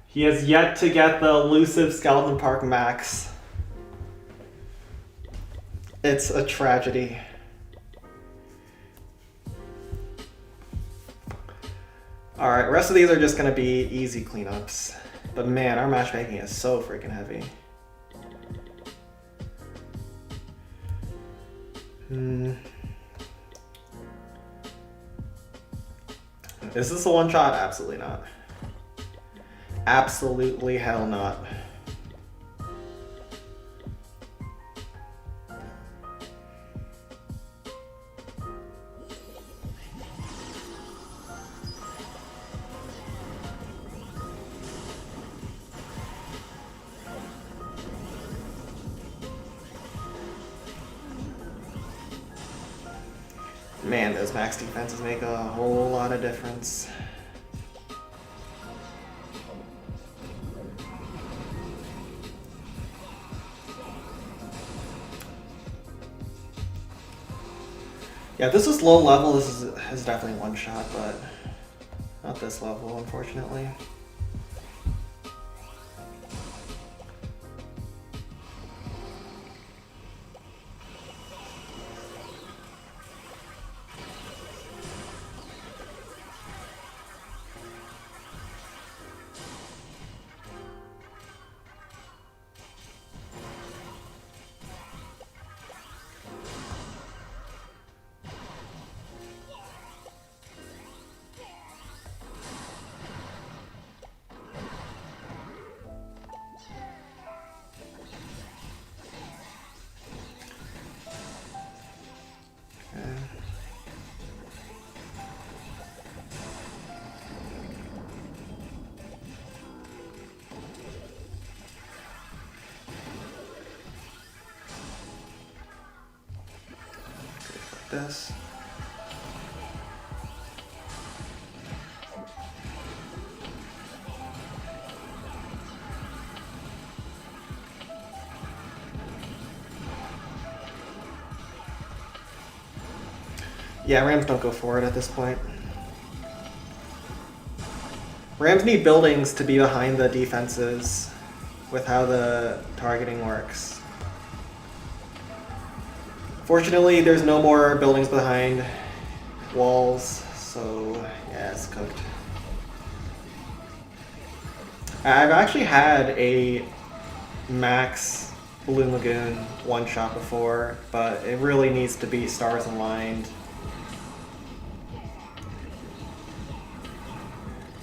He has yet to get the elusive Skeleton Park max. It's a tragedy. Alright, rest of these are just gonna be easy cleanups. But man, our matchmaking is so freaking heavy. Is this a one shot? Absolutely not. Absolutely hell not. Man, those max defenses make a whole lot of difference. Yeah, if this was low level, this is definitely one shot, but not this level, unfortunately. this. Yeah, Rams don't go for it at this point. Rams need buildings to be behind the defenses with how the targeting works. Fortunately, there's no more buildings behind walls, so yeah, it's cooked. I've actually had a max Balloon Lagoon one-shot before, but it really needs to be stars aligned.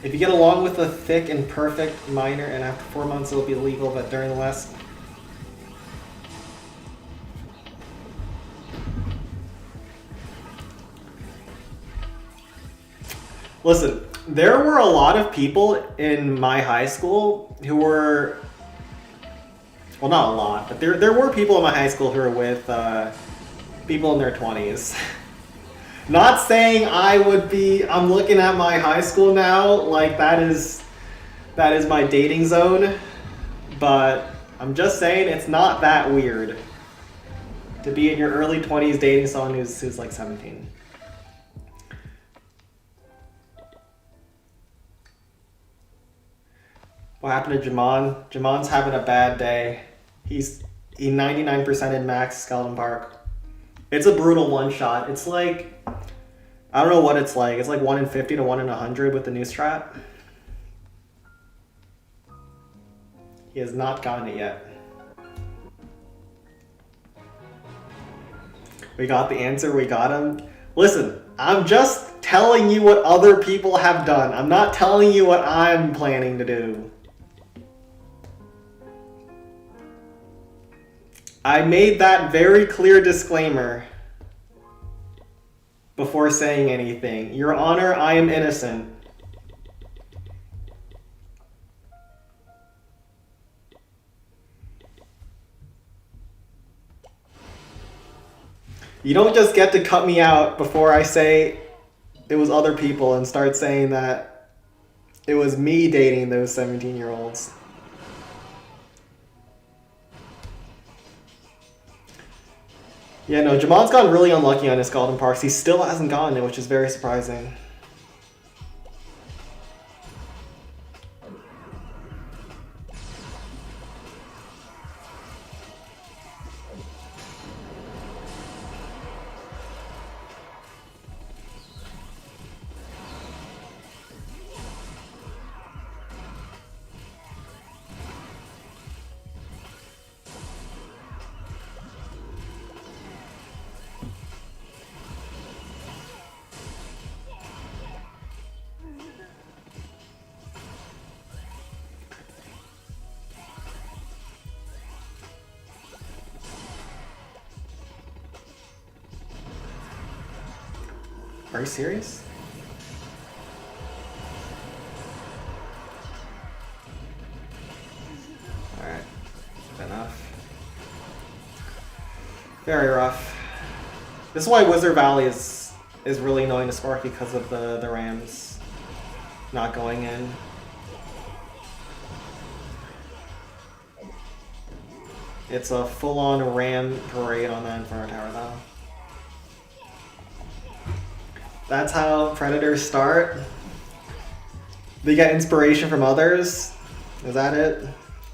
If you get along with a thick and perfect miner, and after 4 months it'll be legal, but during the last... Listen, there were a lot of people in my high school who were... Well, not a lot, but there were people in my high school who were with people in their 20s. Not saying I would be, I'm looking at my high school now, like that is my dating zone, but I'm just saying it's not that weird to be in your early 20s dating someone who's like 17. What happened to Jamon? Jamon's having a bad day. He 99%ed max Skeleton Park. It's a brutal one shot. It's like, I don't know what it's like. It's like 1 in 50 to 1 in 100 with the new strat. He has not gotten it yet. We got the answer, we got him. Listen, I'm just telling you what other people have done. I'm not telling you what I'm planning to do. I made that very clear disclaimer before saying anything. Your Honor, I am innocent. You don't just get to cut me out before I say it was other people and start saying that it was me dating those 17-year-olds. Yeah, no, Jamon's gotten really unlucky on his Golden Parks. He still hasn't gotten it, which is very surprising. Are you serious? Alright, enough. Very rough. This is why Wizard Valley is really annoying to Spark, because of the Rams not going in. It's a full-on Ram parade on that Inferno Tower though. That's how Predators start. They get inspiration from others. Is that it?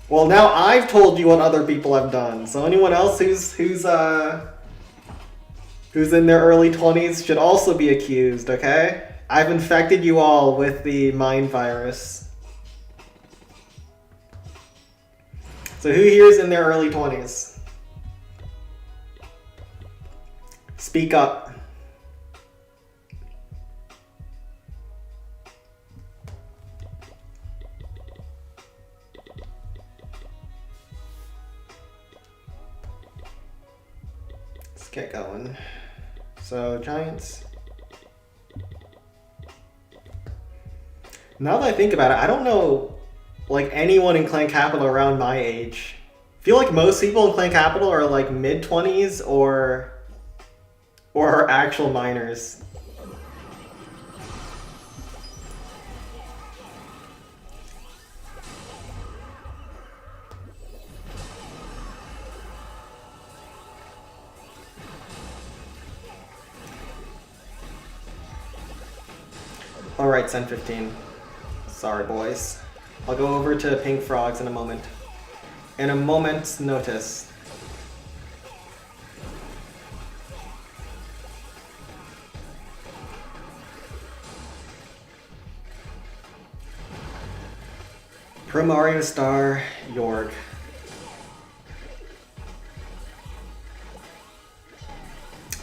Well, now I've told you what other people have done. So anyone else who's in their early 20s should also be accused, okay? I've infected you all with the mind virus. So who here is in their early 20s? Speak up. Get going. So Giants. Now that I think about it, I don't know like anyone in Clan Capital around my age. I feel like most people in Clan Capital are like mid-20s or or actual miners. Alright, Sen 15. Sorry, boys. I'll go over to Pink Frogs in a moment. In a moment's notice. Pro Mario Star, York.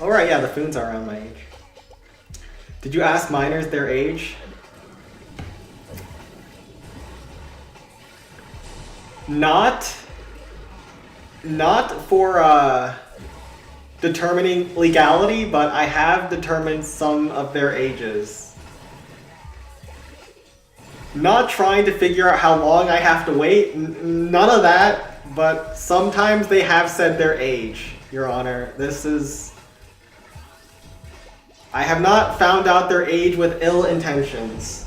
Alright, yeah, the Foons are around my age. Did you ask miners their age? Not for determining legality, but I have determined some of their ages. Not trying to figure out how long I have to wait, none of that, but sometimes they have said their age, Your Honor. This is... I have not found out their age with ill intentions.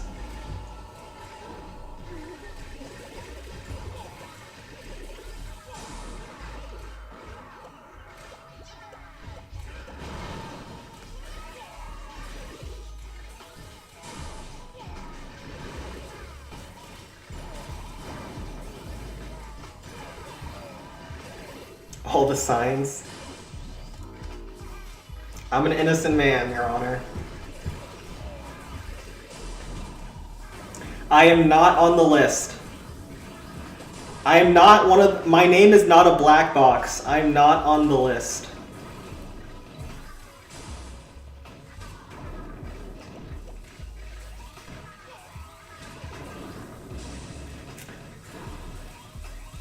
All the signs. I'm an innocent man, Your Honor. I am not on the list. I am not one of... My name is not a black box. I am not on the list.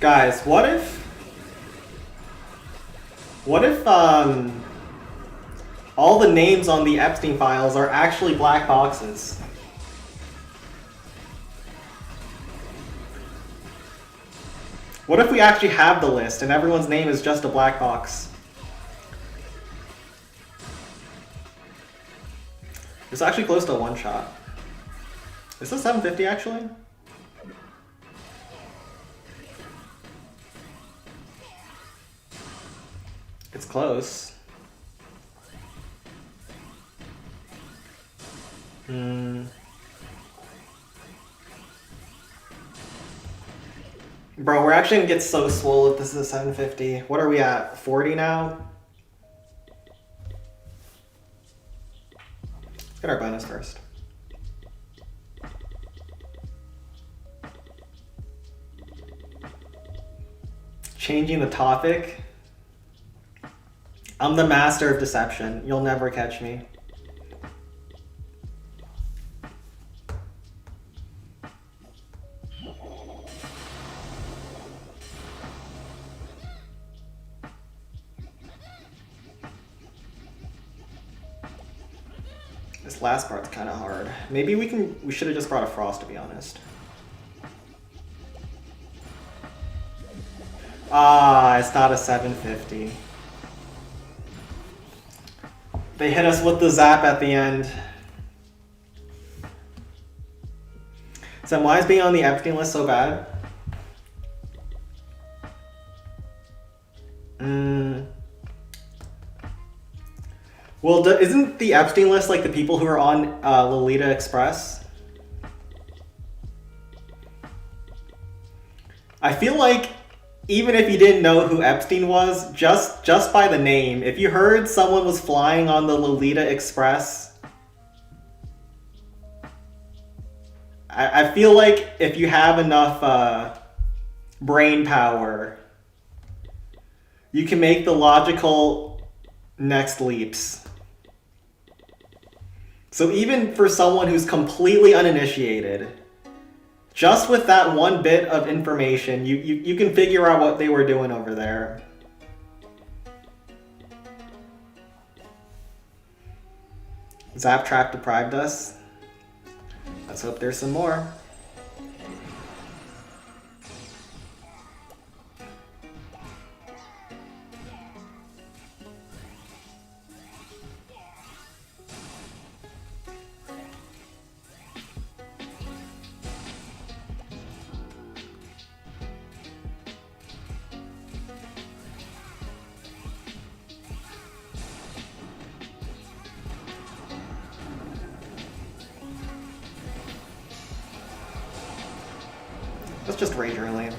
Guys, what if all the names on the Epstein files are actually black boxes? What if we actually have the list and everyone's name is just a black box? It's actually close to a one-shot. Is this 750 actually? It's close. Bro, we're actually gonna get so swole if this is a 750. What are we at? 40 now? Let's get our bonus first. Changing the topic. I'm the master of deception. You'll never catch me. This last part's kind of hard. Maybe we should have just brought a Frost, to be honest. Ah, it's not a 750. They hit us with the zap at the end. So why is being on the Epstein list so bad? Well, isn't the Epstein list like the people who are on Lolita Express? I feel like even if you didn't know who Epstein was, just by the name, if you heard someone was flying on the Lolita Express, I feel like if you have enough brain power, you can make the logical next leaps. So even for someone who's completely uninitiated, just with that one bit of information, you can figure out what they were doing over there. Zap Trap deprived us. Let's hope there's some more. Let's just rage early.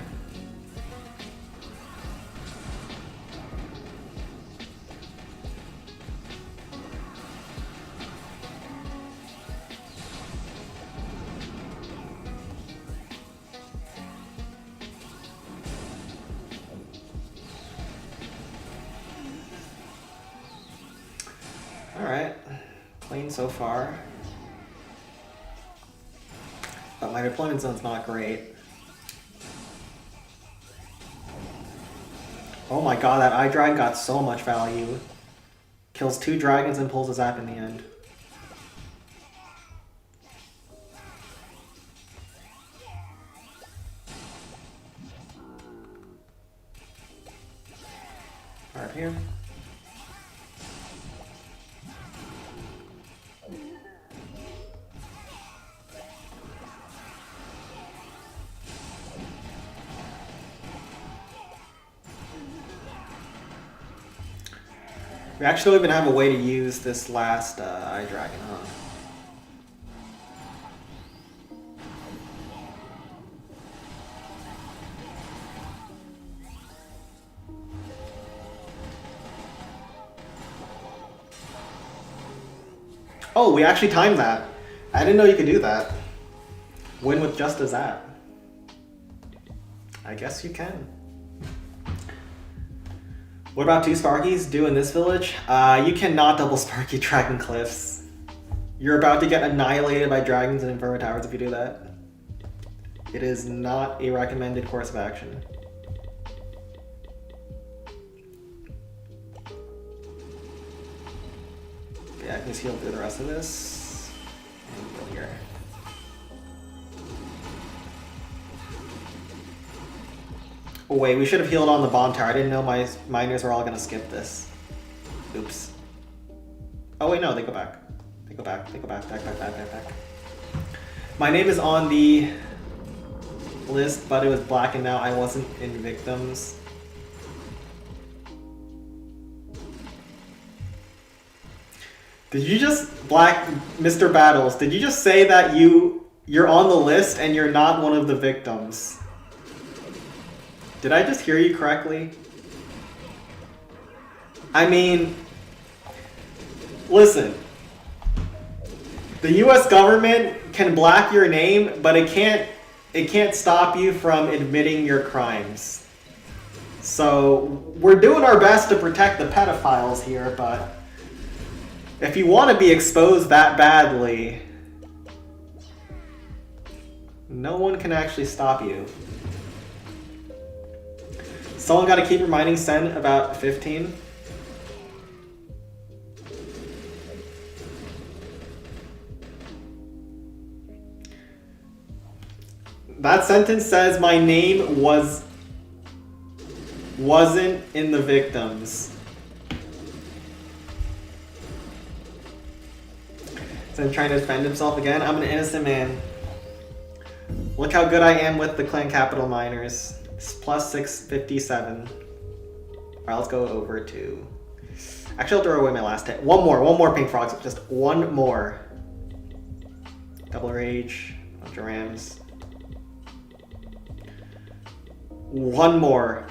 Alright, clean so far. But my deployment zone's not great. Oh my god, that eye dragon got so much value. Kills 2 dragons and pulls a zap in the end. Right here. We actually don't even have a way to use this last eye dragon, huh? Oh, we actually timed that. I didn't know you could do that. Win with just a zap. I guess you can. What about 2 Sparkies? Do in this village? You cannot double Sparky Dragon Cliffs. You're about to get annihilated by dragons and Inferno Towers if you do that. It is not a recommended course of action. Yeah, I can just heal through the rest of this. And heal here. Oh wait, we should have healed on the bomb tower. I didn't know my miners were all gonna skip this. Oops. Oh wait, no, they go back. They go back, back. My name is on the list, but it was black and now I wasn't in victims. Did you just, Mr. Battles, did you just say that you're on the list and you're not one of the victims? Did I just hear you correctly? I mean, listen. The US government can black your name, but it can't stop you from admitting your crimes. So, we're doing our best to protect the pedophiles here, but if you want to be exposed that badly, no one can actually stop you. Someone got to keep reminding Sen about 15. That sentence says my name wasn't in the victims. Sen trying to defend himself again. I'm an innocent man. Look how good I am with the clan capital miners. Plus 657. Alright, let's go over to... Actually, I'll throw away my last hit. One more pink frogs. Just one more. Double rage. Bunch of rams. One more.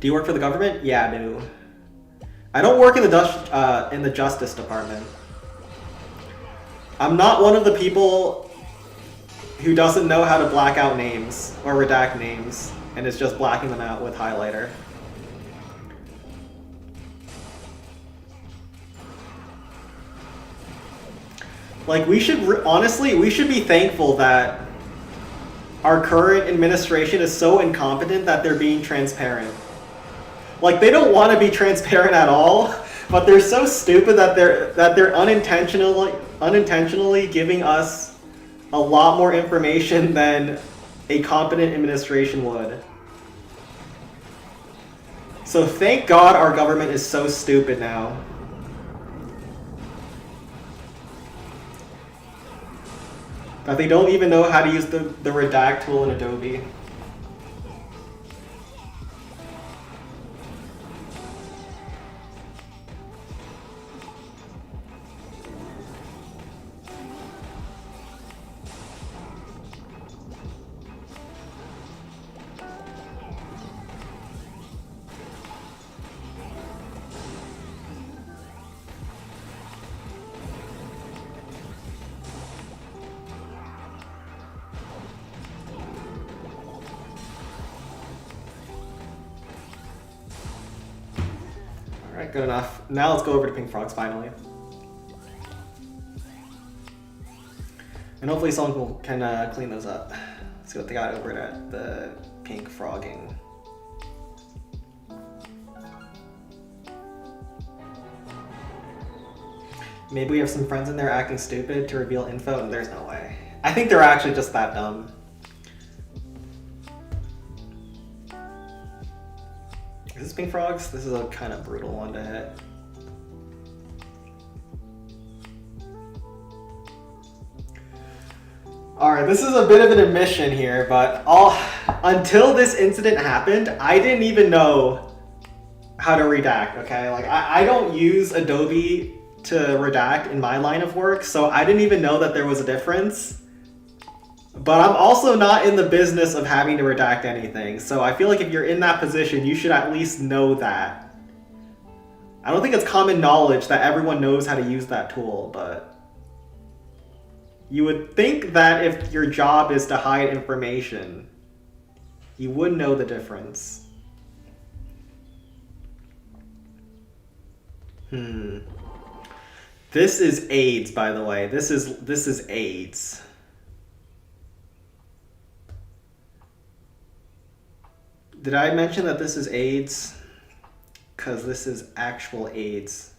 Do you work for the government? Yeah, I do. I don't work in the Justice Department. I'm not one of the people who doesn't know how to black out names or redact names and is just blacking them out with highlighter. Like, we should honestly, we should be thankful that our current administration is so incompetent that they're being transparent. Like, they don't want to be transparent at all, but they're so stupid that they're unintentionally giving us a lot more information than a competent administration would. So thank God our government is so stupid now. That they don't even know how to use the redact tool in Adobe. Alright, good enough. Now let's go over to Pink Frogs finally. And hopefully someone can clean those up. Let's see what they got over at the Pink Frogging. Maybe we have some friends in there acting stupid to reveal info, and there's no way. I think they're actually just that dumb. Is this Pink Frogs? This is a kind of brutal one to hit. Alright, this is a bit of an admission here, but until this incident happened, I didn't even know how to redact, okay? Like, I don't use Adobe to redact in my line of work, so I didn't even know that there was a difference. But I'm also not in the business of having to redact anything, so I feel like if you're in that position, you should at least know that. I don't think it's common knowledge that everyone knows how to use that tool, but you would think that if your job is to hide information, you would know the difference. This is AIDS, by the way. This is AIDS. Did I mention that this is AIDS? Because this is actual AIDS.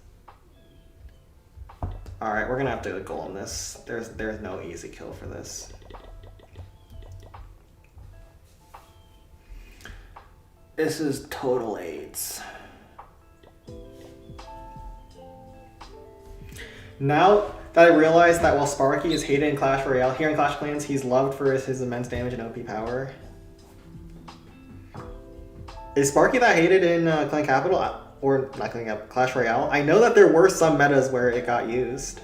Alright, we're gonna have to go on this. There's no easy kill for this. This is total AIDS. Now that I realize that while Sparky is hated in Clash Royale, here in Clash of Clans, he's loved for his immense damage and OP power. Is Sparky that hated in Clan Capital? Or not Clan Capital, Clash Royale? I know that there were some metas where it got used.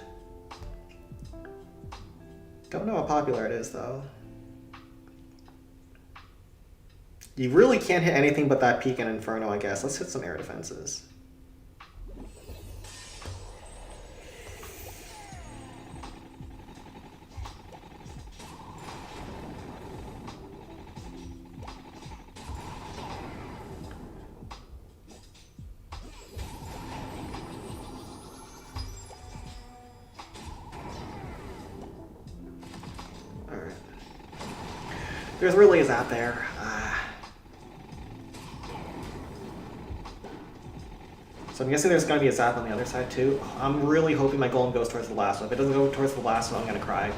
Don't know how popular it is though. You really can't hit anything but that Peak and Inferno, I guess. Let's hit some air defenses. There's really is out there. So I'm guessing there's going to be a Zap on the other side too. I'm really hoping my Golem goes towards the last one. If it doesn't go towards the last one, I'm going to cry.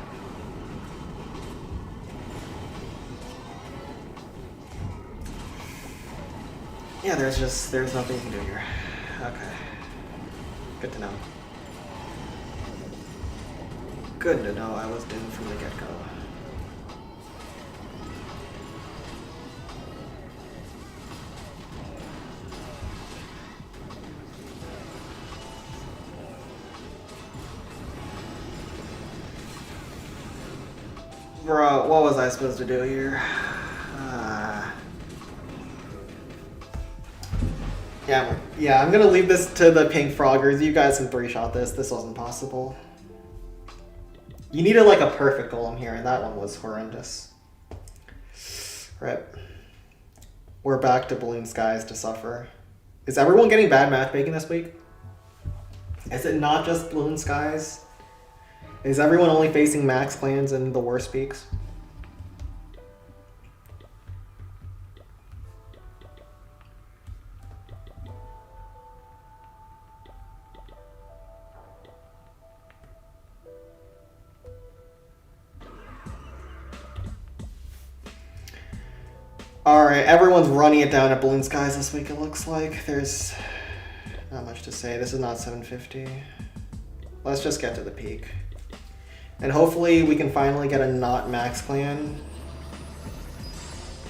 Yeah, there's nothing you can do here. Okay. Good to know. Good to know I was doomed from the get-go. Bro, what was I supposed to do here? Yeah, I'm gonna leave this to the Pink Froggers. You guys can three-shot this. This wasn't possible. You needed like a perfect golem here, and that one was horrendous. Rip. We're back to Balloon Skies to suffer. Is everyone getting bad matchmaking this week? Is it not just Balloon Skies? Is everyone only facing max clans and the worst peaks? Alright, everyone's running it down at Balloon Skies this week, it looks like. There's not much to say. This is not 750. Let's just get to the peak. And hopefully we can finally get a not max clan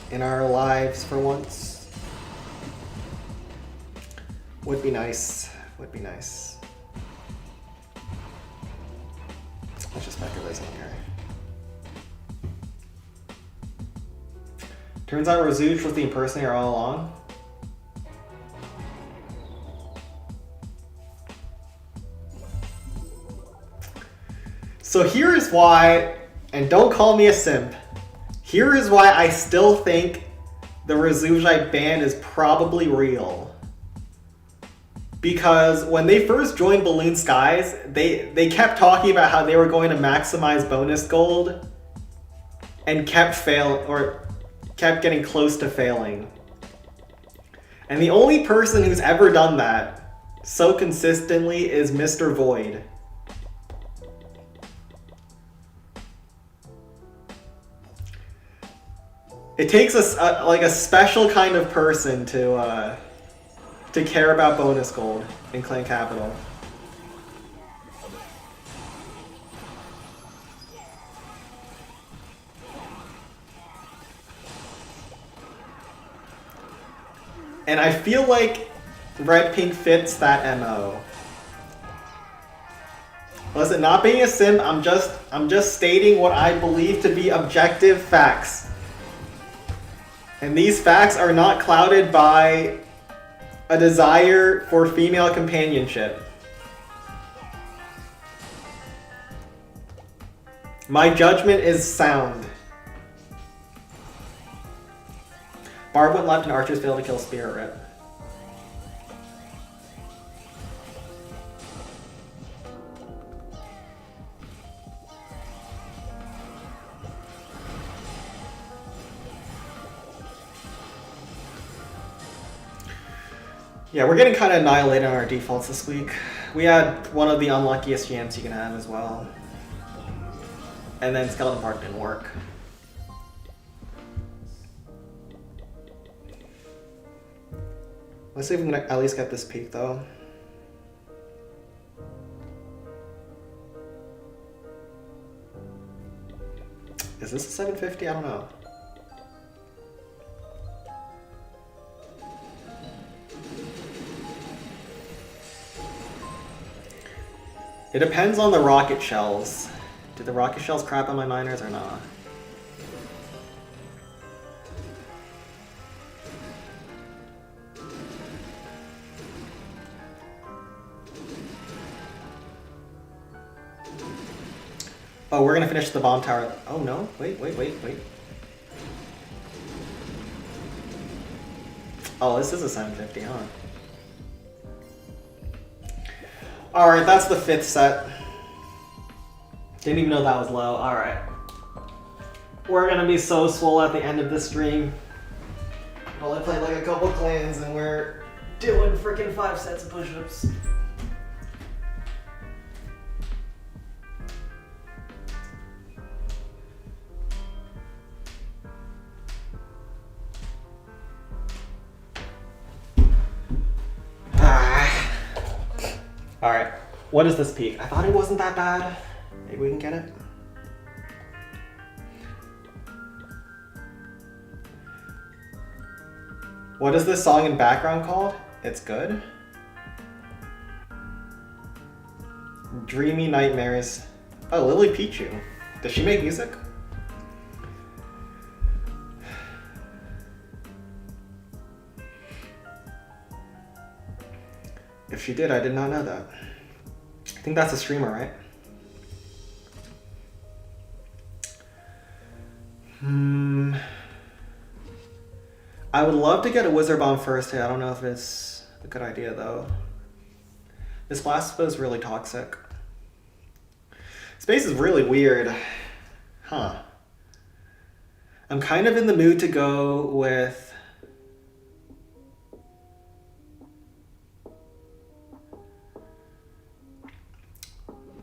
in our lives for once. Would be nice. Would be nice. Let's just back this in here. Turns out Razuch was the impersonator all along. So here is why, and don't call me a simp, here is why I still think the Razujai ban is probably real. Because when they first joined Balloon Skies, they kept talking about how they were going to maximize bonus gold and kept getting close to failing. And the only person who's ever done that so consistently is Mr. Void. It takes a special kind of person to care about bonus gold in Clan Capital. And I feel like Red Pink fits that MO. Listen, not being a simp, I'm just stating what I believe to be objective facts. And these facts are not clouded by a desire for female companionship. My judgment is sound. Barb went left and archers failed to kill Spirit Rip. Yeah, we're getting kind of annihilated on our defaults this week. We had one of the unluckiest jams you can have as well. And then Skeleton Park didn't work. Let's see if we can at least get this peak though. Is this a 750? I don't know. It depends on the rocket shells. Do the rocket shells crap on my miners or not? Oh, we're gonna finish the bomb tower. Oh no, wait. Oh, this is a 750, huh? Alright, that's the 5th set. Didn't even know that was low. Alright. We're gonna be so swole at the end of this stream. I've only played like a couple clans and we're doing freaking 5 sets of push-ups. Alright, what is this peak? I thought it wasn't that bad. Maybe we can get it. What is this song in background called? It's good. Dreamy Nightmares. Oh, Lily Pichu. Does she make music? If she did, I did not know that. I think that's a streamer, right? I would love to get a Wizard Bomb first hit. I don't know if it's a good idea, though. This Blasphema is really toxic. Space is really weird. Huh. I'm kind of in the mood to go with...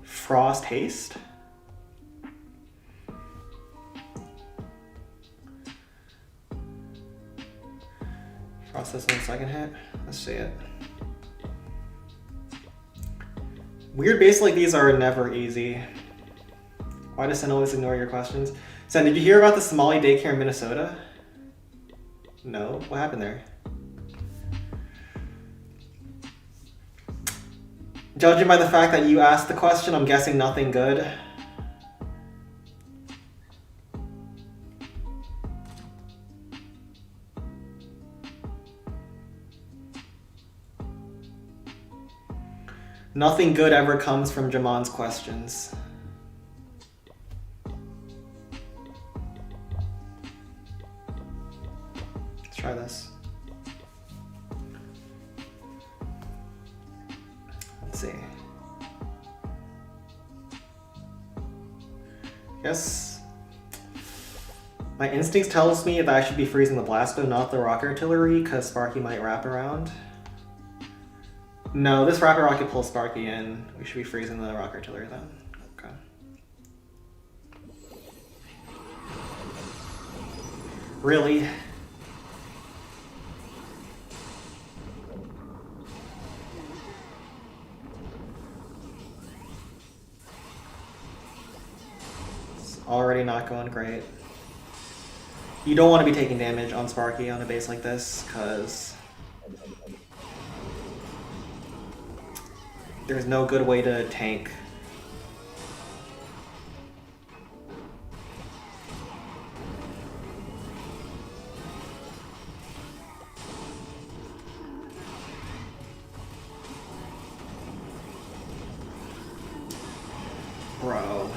Frost Haste. Frost this on second hit. Let's see it. Weird bases like these are never easy. Why does Sen always ignore your questions? Sen, did you hear about the Somali daycare in Minnesota? No. What happened there? Judging by the fact that you asked the question, I'm guessing nothing good. Nothing good ever comes from Jamon's questions. Let's try this. Let's see. Yes. My instincts tells me that I should be freezing the blast bow, not the rocket artillery, because Sparky might wrap around. No, this rocket rocket pulls Sparky in. We should be freezing the rocket artillery then. Okay. Really? It's already not going great. You don't want to be taking damage on Sparky on a base like this, because there's no good way to tank. Bro.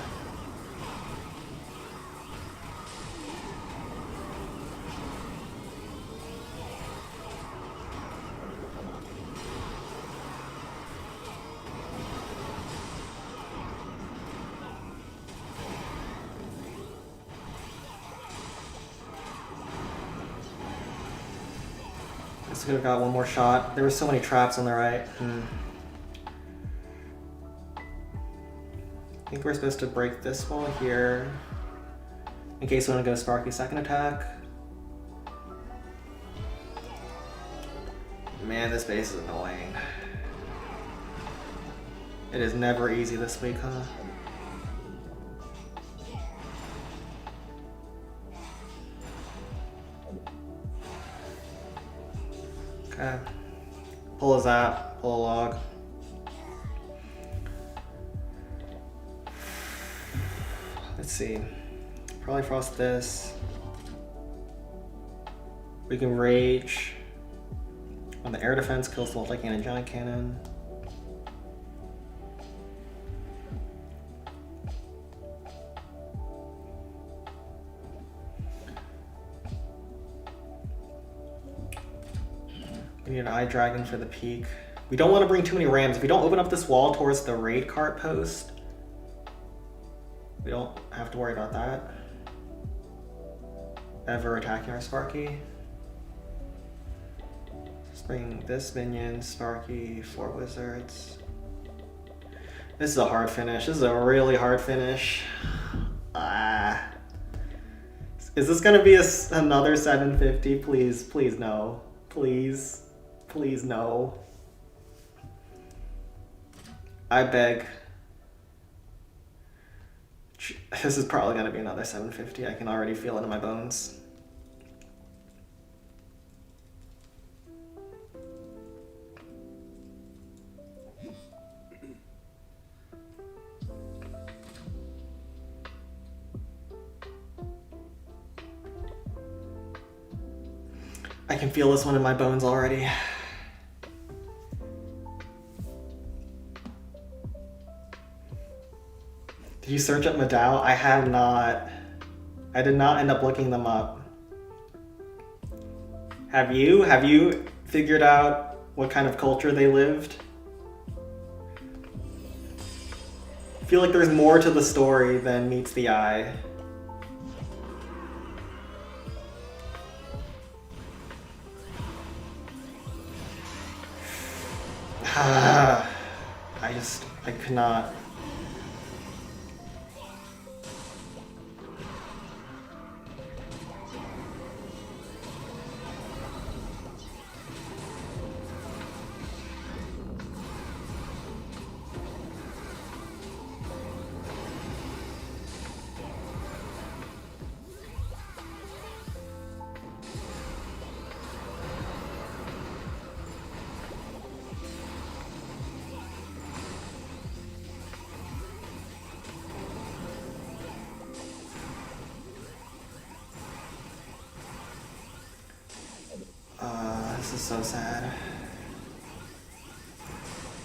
Could have got one more shot. There were so many traps on the right. I think we're supposed to break this wall here in case we want to go Sparky's second attack. Man, this base is annoying. It is never easy this week, huh? Okay. Pull a zap, pull a log. Let's see. Probably frost this. We can rage on the air defense, kills the multi-cannon giant cannon. We need an eye dragon for the peak. We don't want to bring too many rams. If we don't open up this wall towards the raid cart post, we don't have to worry about that. Ever attacking our Sparky. Let's bring this minion, Sparky, 4 wizards. This is a hard finish. This is a really hard finish. Is this gonna be another 750? Please, please no. Please. Please, no. I beg. This is probably going to be another 750. I can already feel it in my bones. I can feel this one in my bones already. Did you search up Madao? I have not. I did not end up looking them up. Have you? Have you figured out what kind of culture they lived? I feel like there's more to the story than meets the eye. I could not. This is so sad.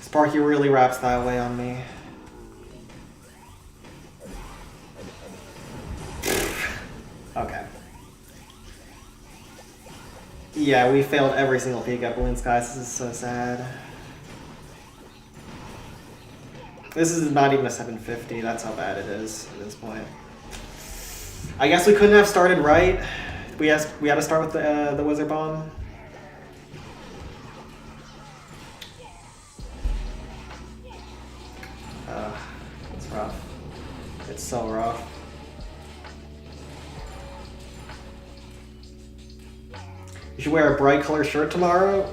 Sparky really wraps that way on me. Okay. Yeah, we failed every single peek at Balloon Skies. This is so sad. This is not even a 750. That's how bad it is at this point. I guess we couldn't have started right. We had to start with the Wizard Bomb. It's rough. It's so rough. You should wear a bright color shirt tomorrow.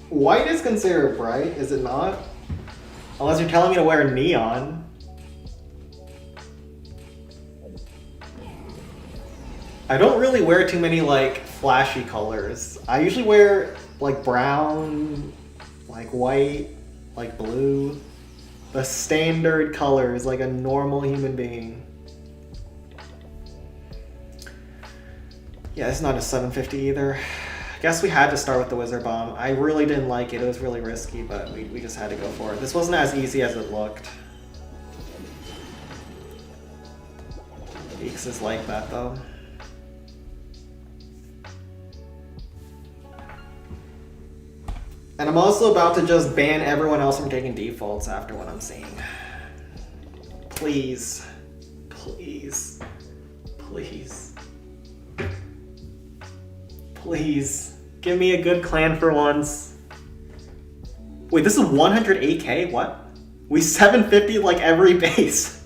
White is considered bright, is it not? Unless you're telling me to wear neon. I don't really wear too many like flashy colors. I usually wear like brown, like white, like blue. The standard colors like a normal human being. Yeah, it's not a 750 either. I guess we had to start with the Wizard Bomb. I really didn't like it. It was really risky, but we just had to go for it. This wasn't as easy as it looked. Beaks is like that though. And I'm also about to just ban everyone else from taking defaults after what I'm seeing. Please. Please. Please. Please. Give me a good clan for once. Wait, this is 108k? What? We 750 like every base.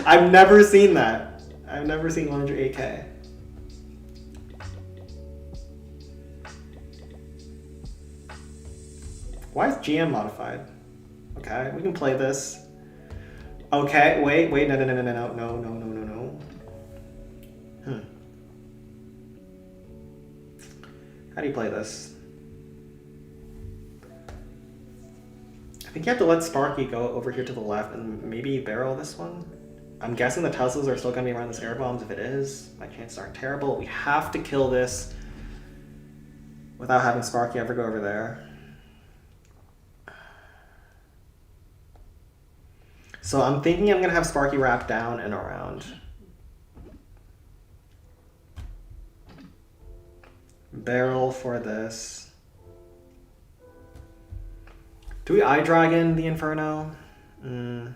I've never seen that. I've never seen 108k. Why is GM modified? Okay, we can play this. Okay, wait, no. How do you play this? I think you have to let Sparky go over here to the left and maybe barrel this one. I'm guessing the Teslas are still going to be around this air bombs. If it is, my chances aren't terrible. We have to kill this without having Sparky ever go over there. So I'm thinking I'm going to have Sparky wrap down and around. Barrel for this. Do we eye dragon the Inferno? I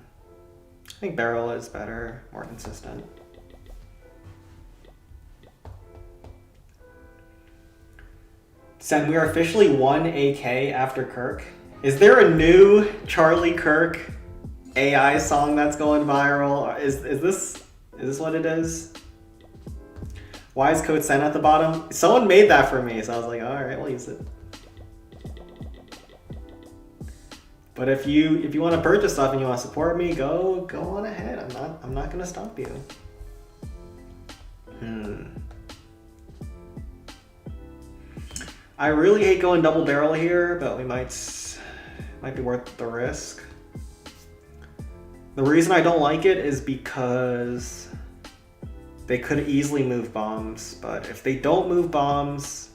think barrel is better, more consistent. Sen, we are officially 1 AK after Kirk. Is there a new Charlie Kirk AI song that's going viral? Is this what it is? Why is code Sen at the bottom? Someone made that for me, so I was like, all right, we'll use it. But if you want to purchase stuff and you want to support me, go on ahead. I'm not gonna stop you. I really hate going double barrel here, but we might be worth the risk. The reason I don't like it is because they could easily move bombs, but if they don't move bombs,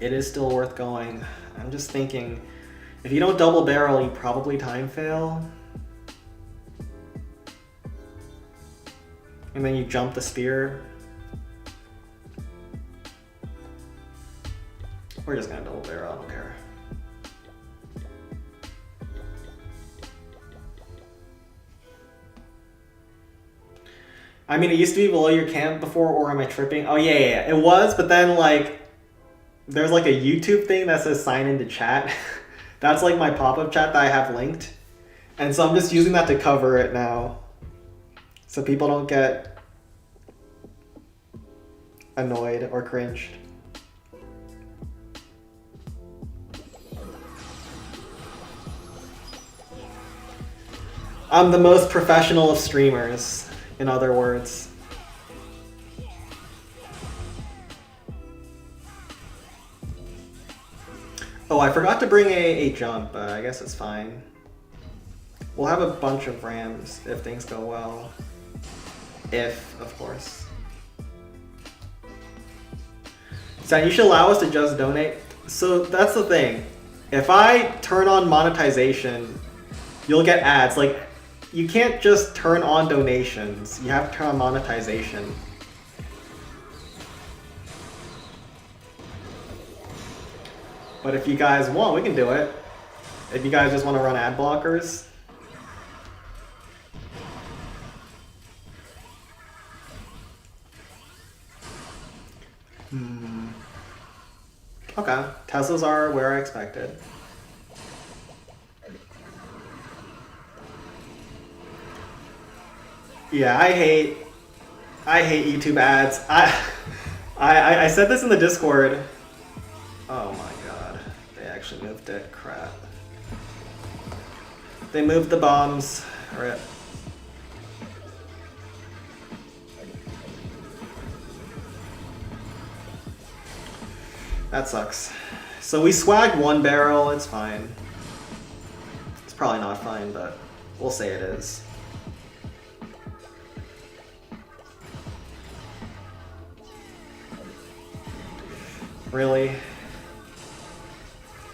it is still worth going. I'm just thinking, if you don't double barrel, you probably time fail. And then you jump the spear. We're just gonna double barrel, I don't care. I mean, it used to be below your camp before, or am I tripping? Oh yeah, it was, but then like, there's like a YouTube thing that says sign into chat. That's like my pop-up chat that I have linked. And so I'm just using that to cover it now. So people don't get annoyed or cringed. I'm the most professional of streamers, in other words. Oh, I forgot to bring a jump, but I guess it's fine. We'll have a bunch of rams if things go well. If, of course. So you should allow us to just donate. So that's the thing. If I turn on monetization, you'll get ads. Like, you can't just turn on donations. You have to turn on monetization. But if you guys want, we can do it. If you guys just want to run ad blockers. Okay, Teslas are where I expected. Yeah, I hate YouTube ads. I said this in the Discord. Oh my god, they actually moved it. Crap. They moved the bombs. Rip. That sucks. So we swagged one barrel, it's fine. It's probably not fine, but we'll say it is. Really?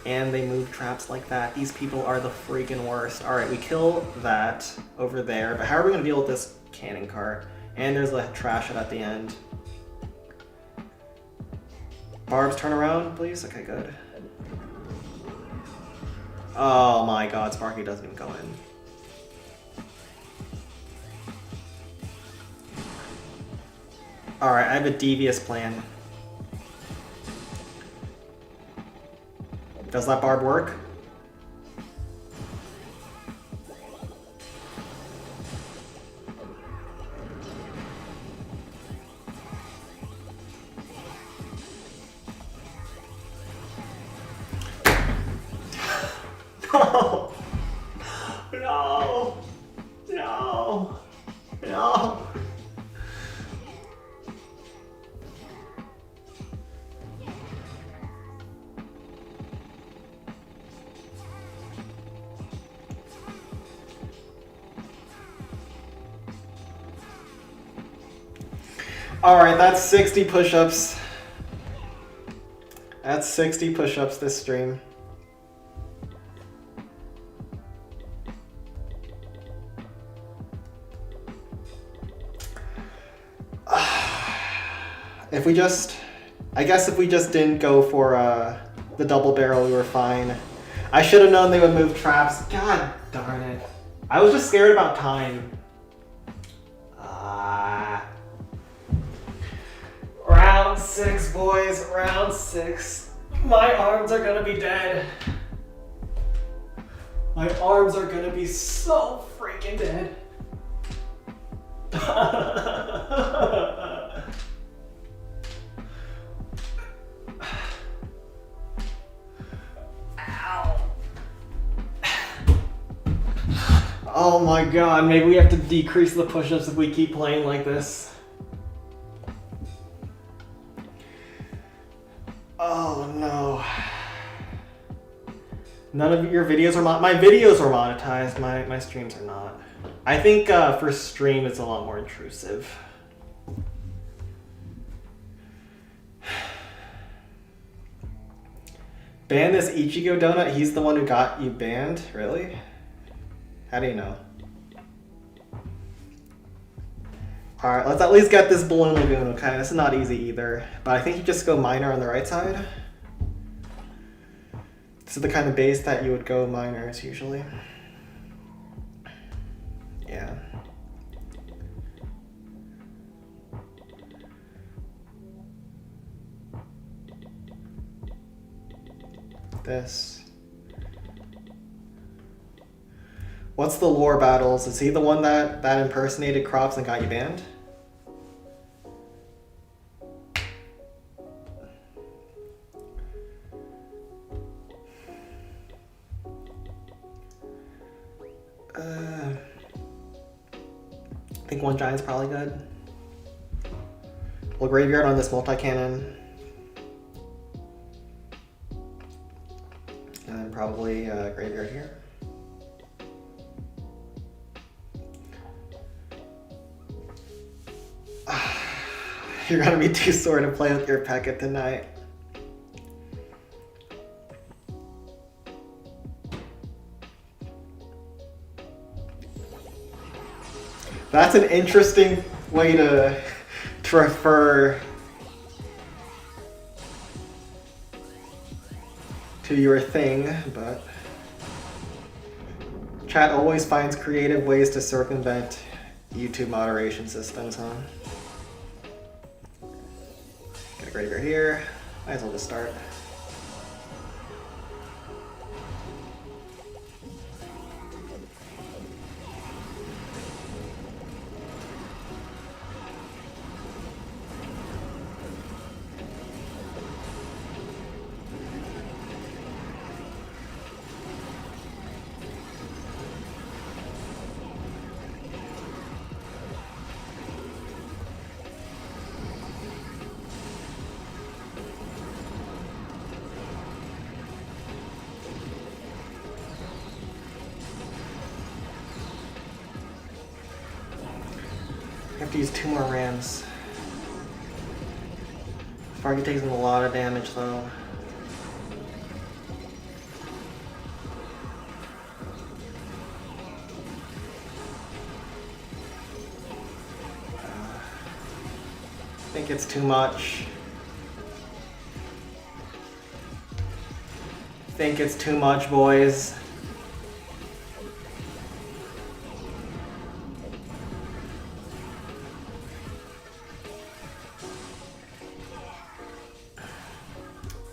And they move traps like that. These people are the freaking worst. Alright, we kill that over there, but how are we gonna deal with this cannon cart? And there's a trash at the end. Barbs, turn around, please. Okay, good. Oh my god, Sparky doesn't even go in. Alright, I have a devious plan. Does that barb work? No! No! No! No! Alright, that's 60 push-ups. That's 60 push-ups this stream. If we just... I guess if we just didn't go for the double barrel, we were fine. I should have known they would move traps. God darn it. I was just scared about time. Round 6, boys. Round 6. My arms are gonna be dead. My arms are gonna be so freaking dead. Ow. Oh my god, maybe we have to decrease the push-ups if we keep playing like this. Oh no. None of your videos are my videos are monetized, my streams are not. I think for stream it's a lot more intrusive. Ban this Ichigo donut, he's the one who got you banned? Really? How do you know? Alright, let's at least get this Balloon Lagoon, okay? This is not easy either. But I think you just go minor on the right side. This is the kind of base that you would go minors usually. Yeah. This. What's the lore battles? Is he the one that impersonated Crops and got you banned? I think one giant's probably good. We'll graveyard on this multi-cannon. And then probably graveyard here. You're gonna be too sore to play with your P.E.K.K.A tonight. That's an interesting way to refer to your thing, but chat always finds creative ways to circumvent YouTube moderation systems, huh? Get a Graver here. Might as well just start. I have to use 2 more rams. Sparky takes a lot of damage though. I think it's too much. I think it's too much, boys.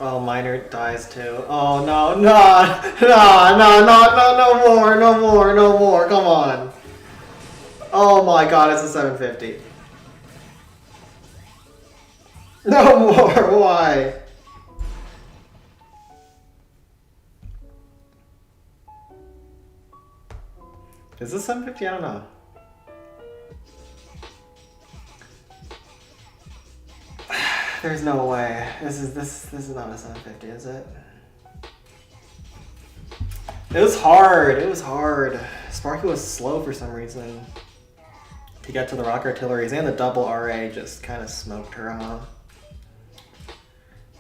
Oh, Miner dies too. Oh no, no more, no more, come on. Oh my god, it's a 750. No more, why? Is this 750? I don't know. There's no way. This is not a 750, is it? It was hard. It was hard. Sparky was slow for some reason to get to the rock artilleries, and the double RA just kind of smoked her, huh?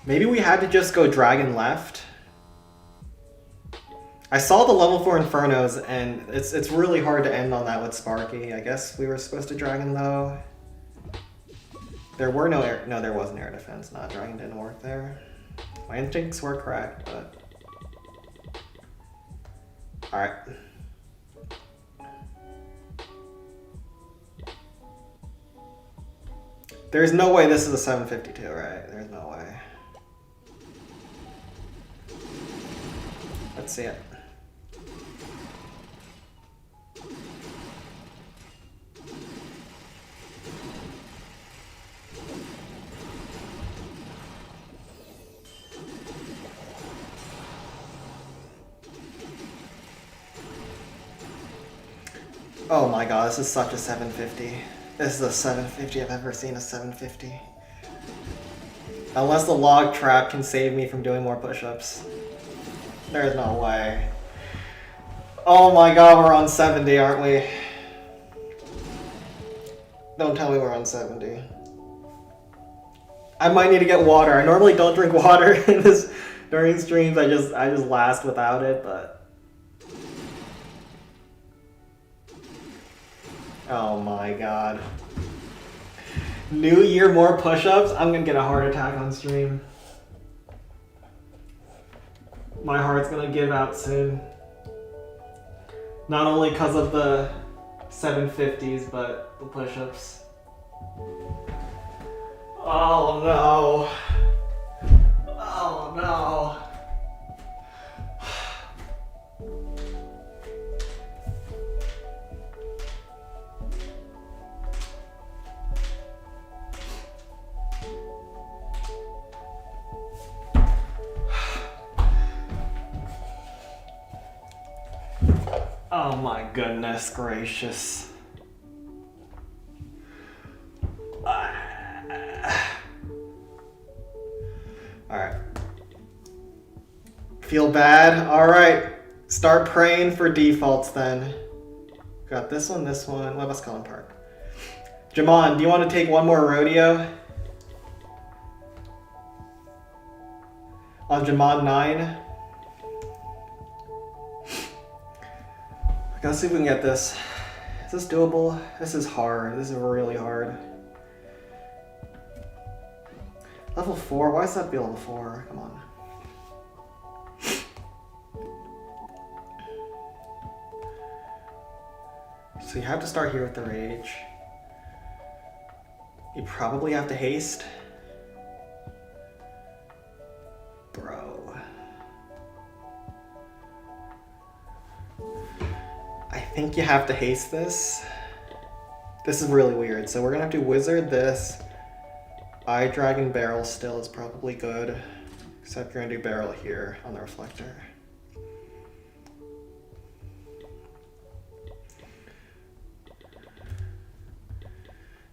Maybe we had to just go dragon left. I saw the level 4 Infernos, and it's really hard to end on that with Sparky. I guess we were supposed to dragon though. There were no air, no, there was an air defense. Nah, dragon didn't work there. My instincts were correct, but all right. There's no way this is a 752, right? There's no way. Let's see it. Oh my god, this is such a 750. This is a 750 I've ever seen a 750. Unless the log trap can save me from doing more push-ups. There's no way. Oh my god, we're on 70, aren't we? Don't tell me we're on 70. I might need to get water. I normally don't drink water in this during streams. I just last without it, but oh my god. New year, more push-ups? I'm gonna get a heart attack on stream. My heart's gonna give out soon. Not only because of the 750s, but the push-ups. Oh no. Oh no. Oh my goodness gracious. Alright. Feel bad? Alright. Start praying for defaults then. Got this one, West Cullen Park. Jamon, do you want to take one more rodeo? On Jamon 9? Let's see if we can get this. Is this doable? This is hard. This is really hard. Level 4? Why is that be level 4? Come on. So you have to start here with the rage. You probably have to haste. Bro. I think you have to haste this. This is really weird. So we're gonna have to wizard this. Eye Dragon Barrel still is probably good. Except you're gonna do barrel here on the reflector.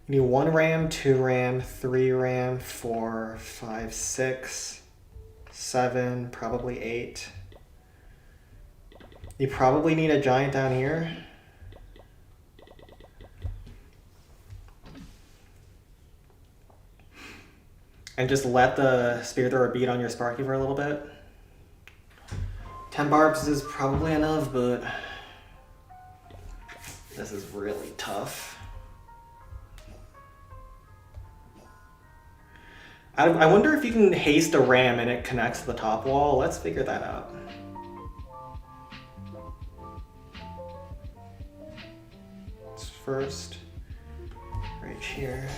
You need 1 ram, 2 ram, 3 ram, 4, 5, 6, 7, probably 8. You probably need a giant down here. And just let the Spirit Thrower beat on your Sparky for a little bit. 10 barbs is probably enough, but this is really tough. I wonder if you can haste a ram and it connects to the top wall. Let's figure that out. First, right here.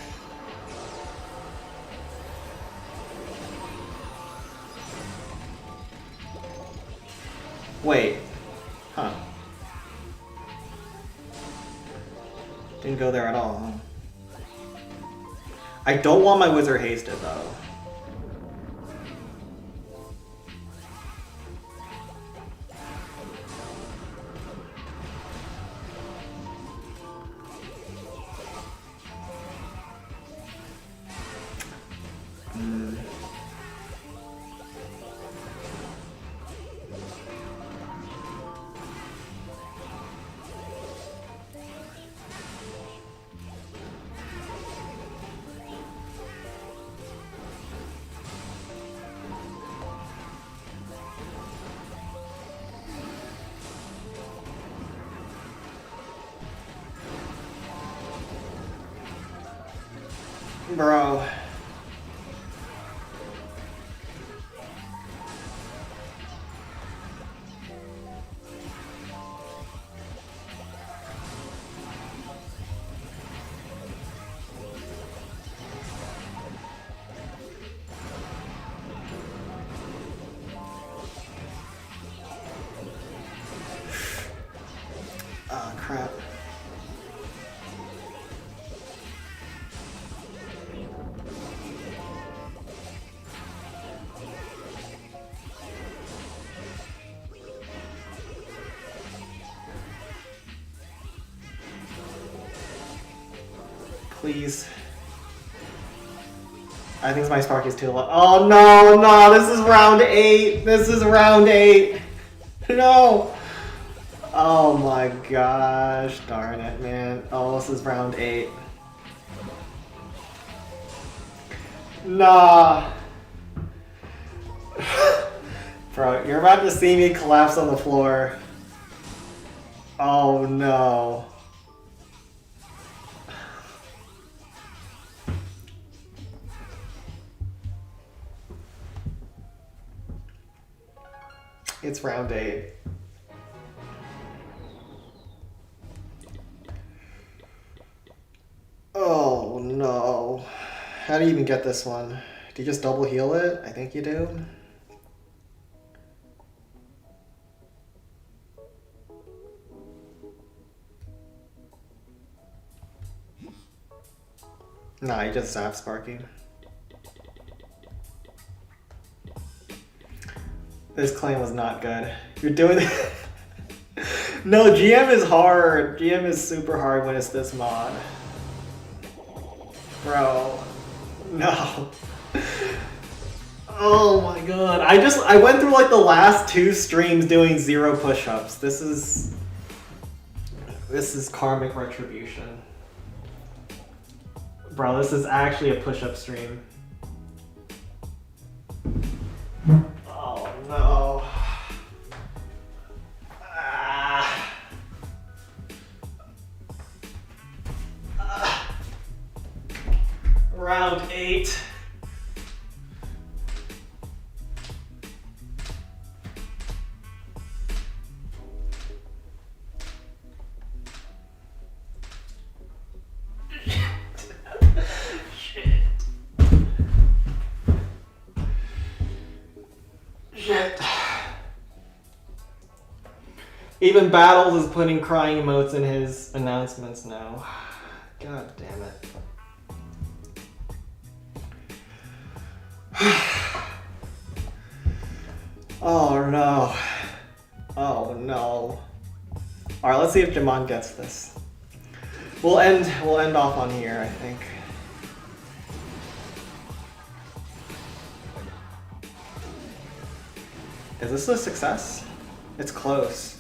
Wait, huh. Didn't go there at all, huh? I don't want my wizard hasted though. Bro. Oh, crap. Please. I think my Sparky's too low. Oh no, no, this is round 8. This is round 8. No. Oh my gosh, darn it, man. Oh, this is round 8. Nah. Bro, you're about to see me collapse on the floor. Oh no. It's round 8. Oh no. How do you even get this one? Do you just double heal it? I think you do. Nah, you just zap Sparky. This claim was not good. You're doing it. No, GM is hard. GM is super hard when it's this mod. Bro. No. Oh my god. I went through like the last 2 streams doing 0 push-ups. This is karmic retribution. Bro, this is actually a push-up stream. Oh no. Round 8. Even Battles is putting crying emotes in his announcements now. God damn it. Oh no. Oh no. Alright, let's see if Jamon gets this. We'll end off on here, I think. Is this a success? It's close.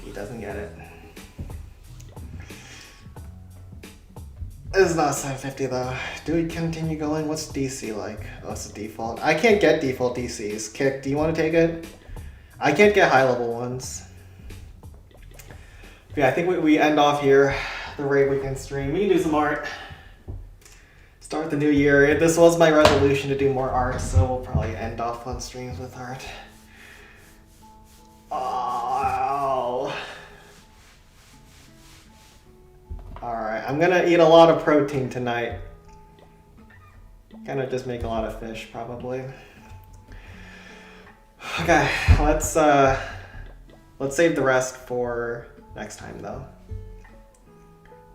He doesn't get it. It's not 750 though. Do we continue going? What's DC like? Oh, it's a default. I can't get default DCs. Kick, do you want to take it? I can't get high level ones. Yeah, I think we end off here. The Raid Weekend stream. We can do some art. Start the new year. This was my resolution to do more art, so we'll probably end off on streams with art. Oh. Alright, I'm gonna eat a lot of protein tonight. Gonna just make a lot of fish, probably. Okay, let's save the rest for next time, though.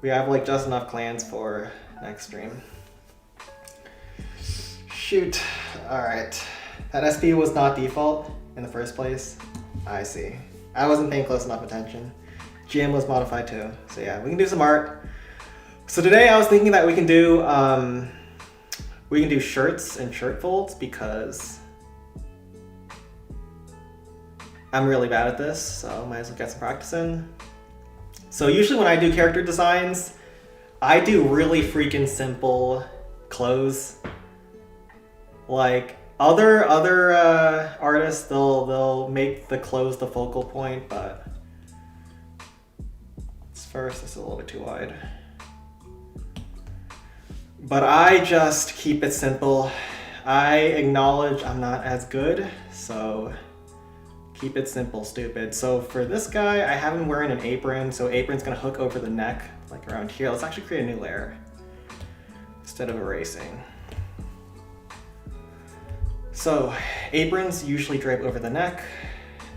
We have like just enough clans for next stream. Shoot. Alright. That SP was not default in the first place. I see. I wasn't paying close enough attention. GM was modified too. So yeah, we can do some art. So today I was thinking that we can do shirts and shirt folds because I'm really bad at this, so might as well get some practice in. So usually when I do character designs, I do really freaking simple clothes. Like other artists, they'll make the clothes the focal point, but first it's a little bit too wide. But I just keep it simple. I acknowledge I'm not as good, so keep it simple, stupid. So for this guy, I have him wearing an apron, so apron's gonna hook over the neck, like around here. Let's actually create a new layer instead of erasing. So aprons usually drape over the neck,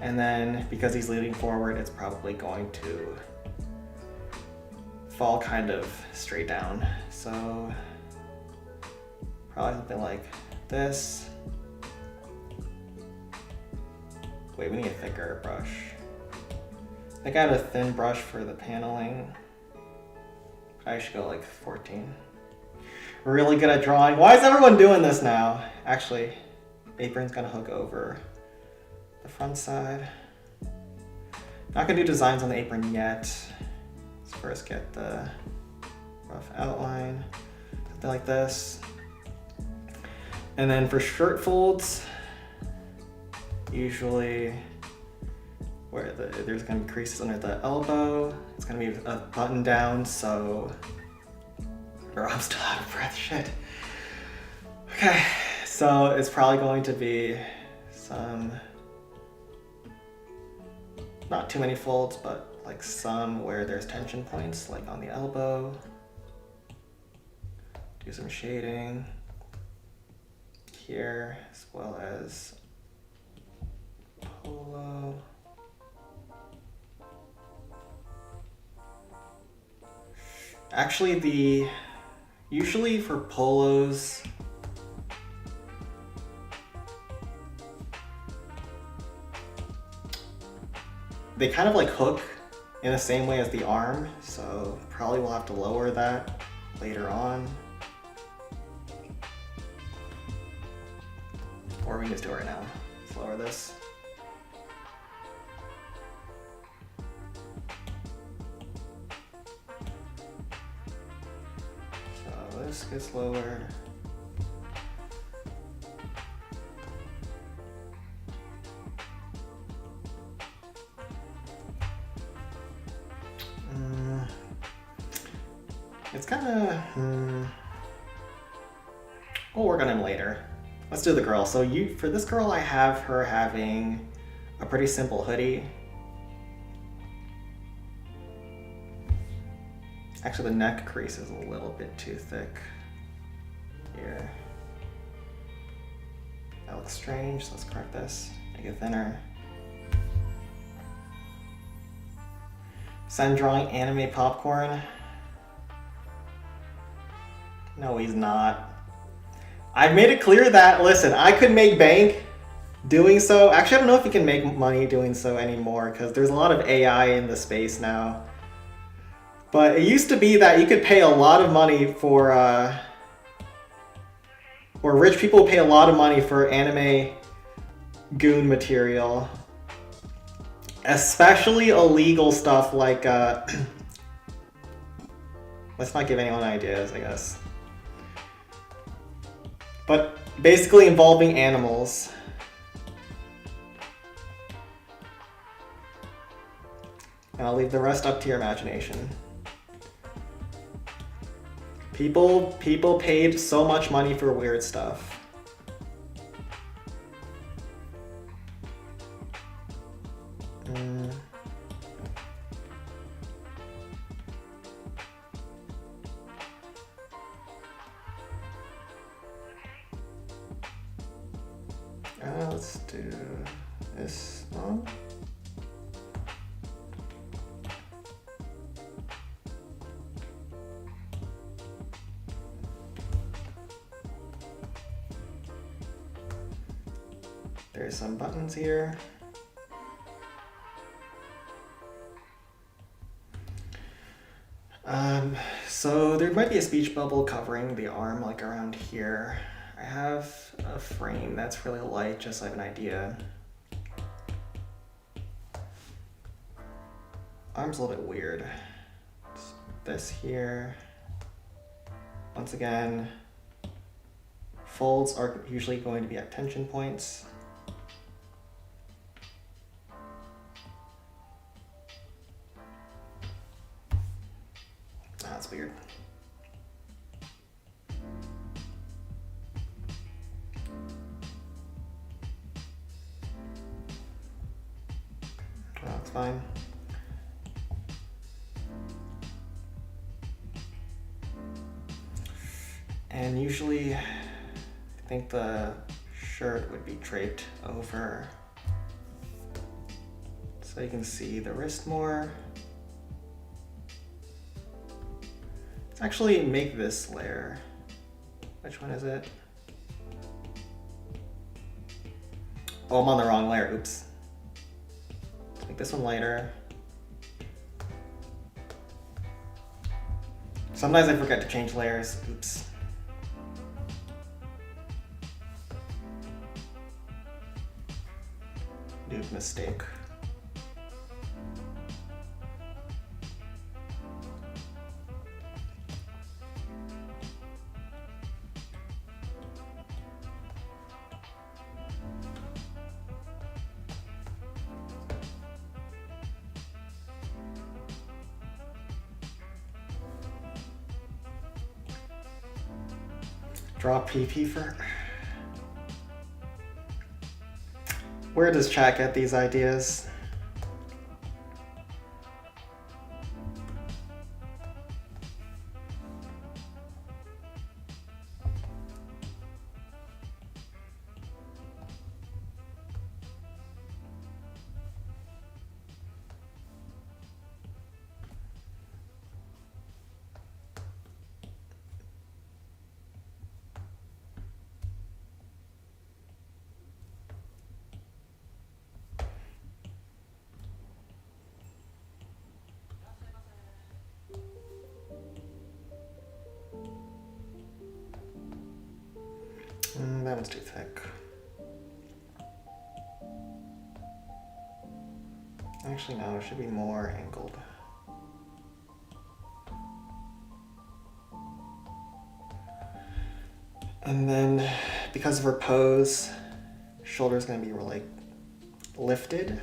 and then because he's leaning forward, it's probably going to fall kind of straight down. So probably something like this. Wait, we need a thicker brush. I think I have a thin brush for the paneling. I should go like 14. We're really good at drawing. Why is everyone doing this now? Actually, apron's gonna hook over the front side. Not gonna do designs on the apron yet. Let's first get the rough outline, something like this. And then for shirt folds, usually where there's gonna be creases under the elbow, it's gonna be a button down, so, or I'm still out of breath, shit. Okay, so it's probably going to be some, not too many folds, but like some where there's tension points, like on the elbow. Do some shading here, as well as polo. Actually, usually for polos, they kind of like hook in the same way as the arm, so probably we'll have to lower that later on. Or we can just do it right now. Let's lower this. So this gets lowered. It's kind of, we'll work on him later. Let's do the girl. So for this girl, I have her having a pretty simple hoodie. Actually, the neck crease is a little bit too thick here. That looks strange, so let's correct this. Make it thinner. Son drawing anime popcorn. No, he's not. I've made it clear that, listen, I could make bank doing so. Actually, I don't know if you can make money doing so anymore because there's a lot of AI in the space now. But it used to be that you could pay a lot of money for, or rich people would pay a lot of money for anime goon material. Especially illegal stuff like, let's not give anyone ideas, I guess. But basically involving animals. And I'll leave the rest up to your imagination. People paid so much money for weird stuff. Let's do this one. There's some buttons here. So there might be a speech bubble covering the arm, like around here. I have a frame that's really light, just so I have an idea. Arm's a little bit weird. It's this here. Once again, folds are usually going to be at tension points. That's weird. That's fine. And usually, I think the shirt would be draped over so you can see the wrist more. Let's actually make this layer. Which one is it? Oh, I'm on the wrong layer, oops. Let's make this one lighter. Sometimes I forget to change layers, oops. Dude, mistake. Draw PP for... Where does chat get these ideas? That one's too thick. Actually, no, it should be more angled. And then, because of her pose, shoulder's gonna be like lifted.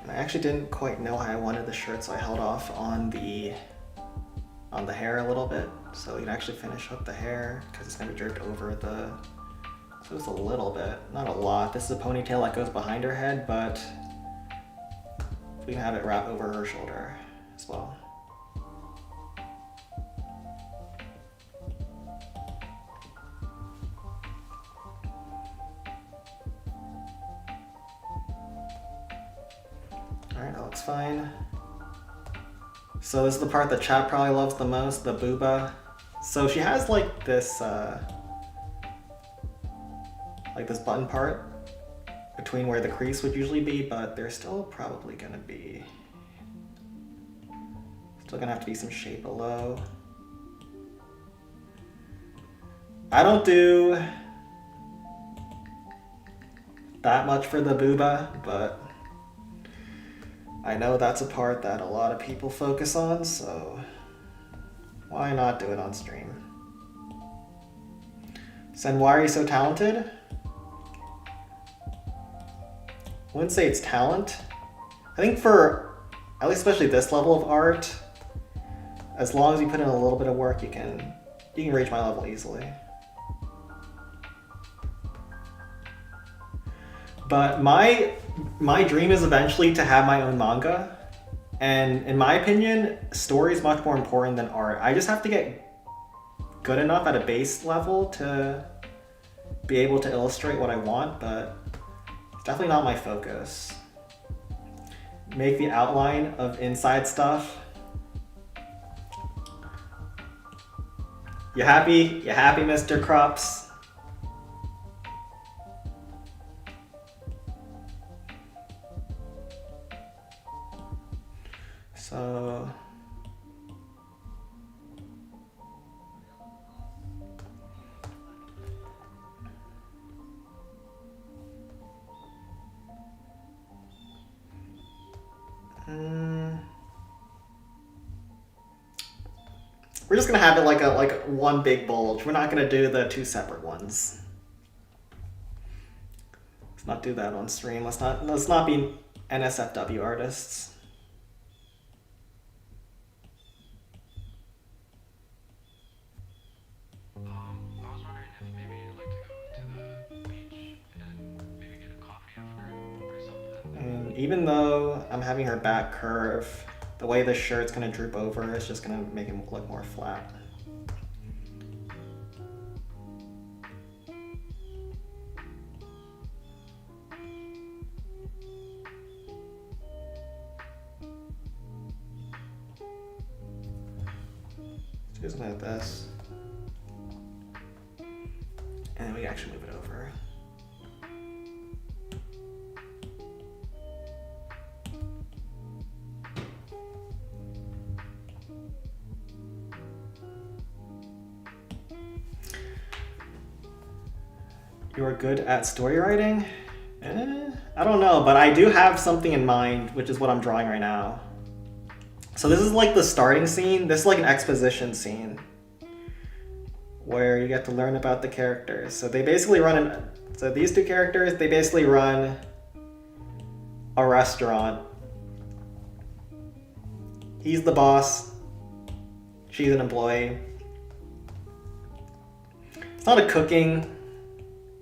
I actually didn't quite know how I wanted the shirt, so I held off on the hair a little bit, so we can actually finish up the hair because it's gonna be draped over the Just a little bit, not a lot. This is a ponytail that goes behind her head, but we can have it wrap over her shoulder as well. Alright, that looks fine. So this is the part that chat probably loves the most, the booba. So she has like this button part between where the crease would usually be, but there's still probably gonna have to be some shape below. I don't do that much for the booba, but I know that's a part that a lot of people focus on, so why not do it on stream? Sen, why are you so talented? I wouldn't say it's talent. I think for, at least especially this level of art, as long as you put in a little bit of work, you can reach my level easily. But my dream is eventually to have my own manga. And in my opinion, story is much more important than art. I just have to get good enough at a base level to be able to illustrate what I want, but it's definitely not my focus. Make the outline of inside stuff. You happy? You happy, Mr. Crops? So we're just gonna have it like one big bulge. We're not gonna do the two separate ones. Let's not do that on stream. Let's not be NSFW artists. I was wondering if maybe you'd like to go to the beach and maybe get a coffee after or something. And even though I'm having her back curve, the way this shirt's gonna droop over is just gonna make it look more flat. Do something like this. And then we actually move it over. You are good at story writing? I don't know, but I do have something in mind, which is what I'm drawing right now. So this is like the starting scene. This is like an exposition scene where you get to learn about the characters. So they basically so these two characters, they basically run a restaurant. He's the boss. She's an employee. It's not a cooking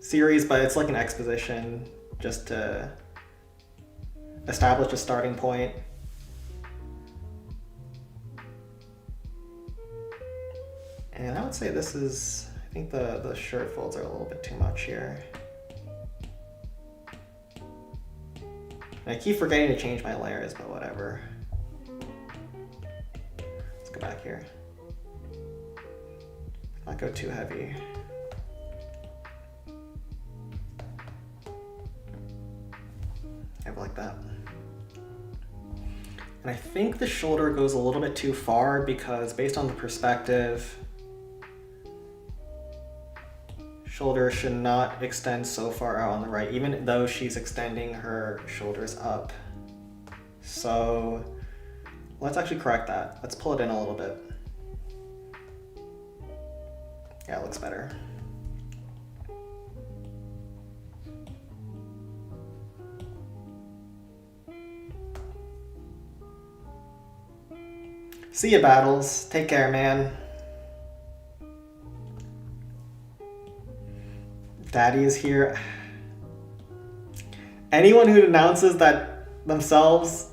series, but it's like an exposition just to establish a starting point. And I would say this is, I think the shirt folds are a little bit too much here. And I keep forgetting to change my layers, but whatever. Let's go back here. Not go too heavy. Like that. And I think the shoulder goes a little bit too far because based on the perspective, shoulder should not extend so far out on the right, even though she's extending her shoulders up. So let's actually correct that. Let's pull it in a little bit. Yeah, it looks better. See ya, Battles. Take care, man. Daddy is here. Anyone who announces that themselves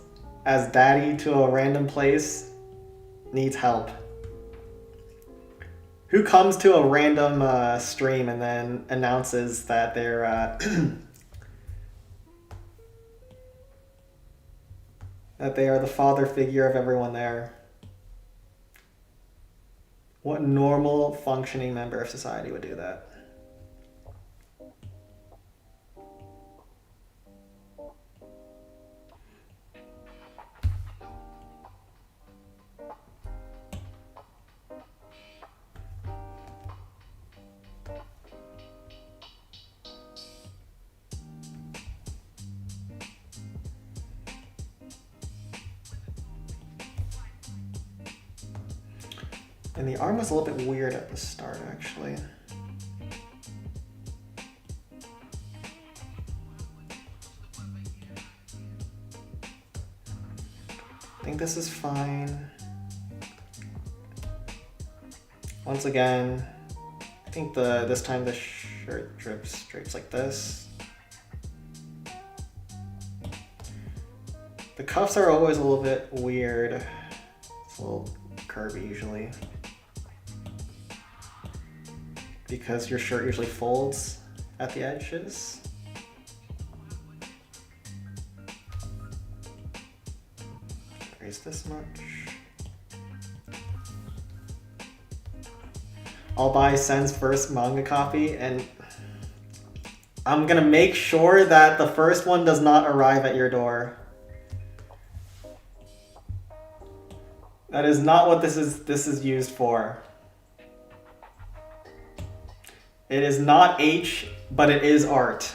as daddy to a random place needs help. Who comes to a random stream and then announces that they're that they are the father figure of everyone there? What normal functioning member of society would do that? And the arm was a little bit weird at the start, actually. I think this is fine. Once again, I think this time the shirt drapes like this. The cuffs are always a little bit weird. It's a little curvy usually, because your shirt usually folds at the edges. Raise this much. I'll buy Sen's first manga copy, and I'm gonna make sure that the first one does not arrive at your door. That is not what this is used for. It is not H, but it is art.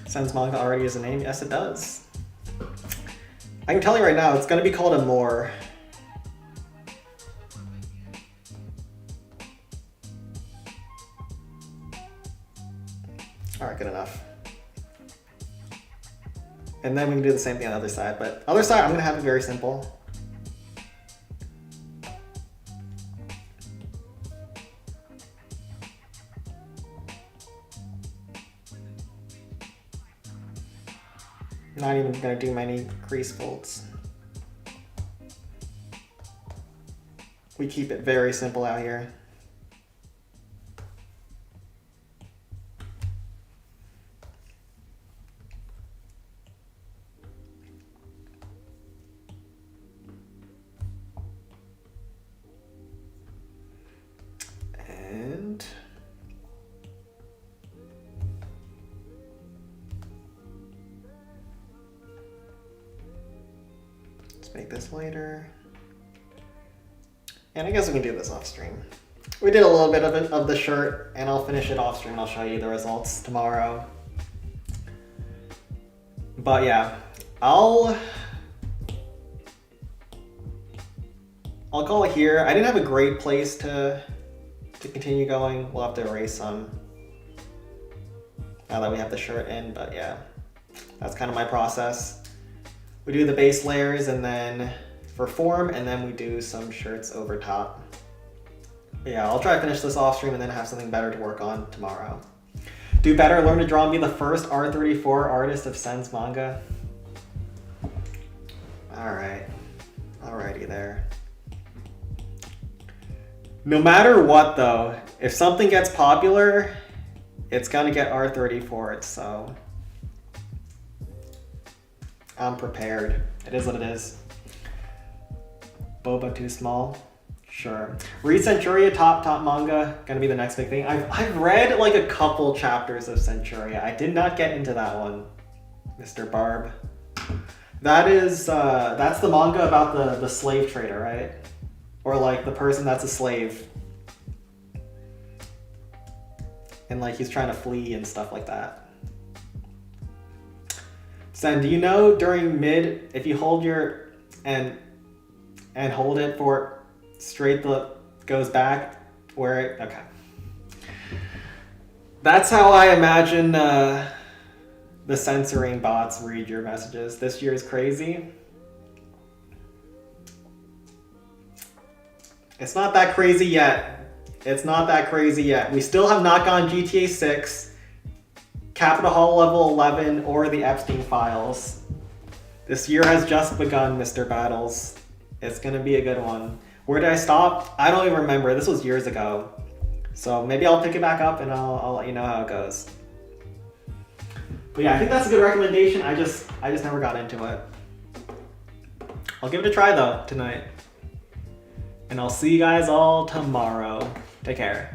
Sen's manga already has a name? Yes, it does. I can tell you right now, it's going to be called Amore. Alright, good enough. And then we can do the same thing on the other side, but other side, I'm going to have it very simple. Not even going to do many crease folds. We keep it very simple out here. And let's make this lighter. And I guess we can do this off stream. We did a little bit of the shirt, and I'll finish it off stream and I'll show you the results tomorrow. But yeah, I'll call it here. I didn't have a great place to continue going. We'll have to erase some now that we have the shirt in, but yeah, that's kind of my process. We do the base layers and then for form, and then we do some shirts over top. But yeah, I'll try to finish this off stream and then have something better to work on tomorrow. Do better, learn to draw, and be the first R34 artist of Sen's manga. Alright, alrighty there. No matter what though, if something gets popular, it's gonna get R30 for it, so I'm prepared. It is what it is. Boba too small? Sure. Read Centuria, top manga, gonna be the next big thing. I've read like a couple chapters of Centuria. I did not get into that one, Mr. Barb. That is, that's the manga about the slave trader, right? Or like the person that's a slave. And like he's trying to flee and stuff like that. Sen, do you know during mid, if you hold your, and hold it for straight, the goes back where it, okay. That's how I imagine the censoring bots read your messages. This year is crazy. It's not that crazy yet. It's not that crazy yet. We still have not gotten GTA 6, Capitol Hall Level 11, or the Epstein Files. This year has just begun, Mr. Battles. It's gonna be a good one. Where did I stop? I don't even remember. This was years ago. So maybe I'll pick it back up and I'll let you know how it goes. But yeah, I think that's a good recommendation. I just never got into it. I'll give it a try though tonight. And I'll see you guys all tomorrow. Take care.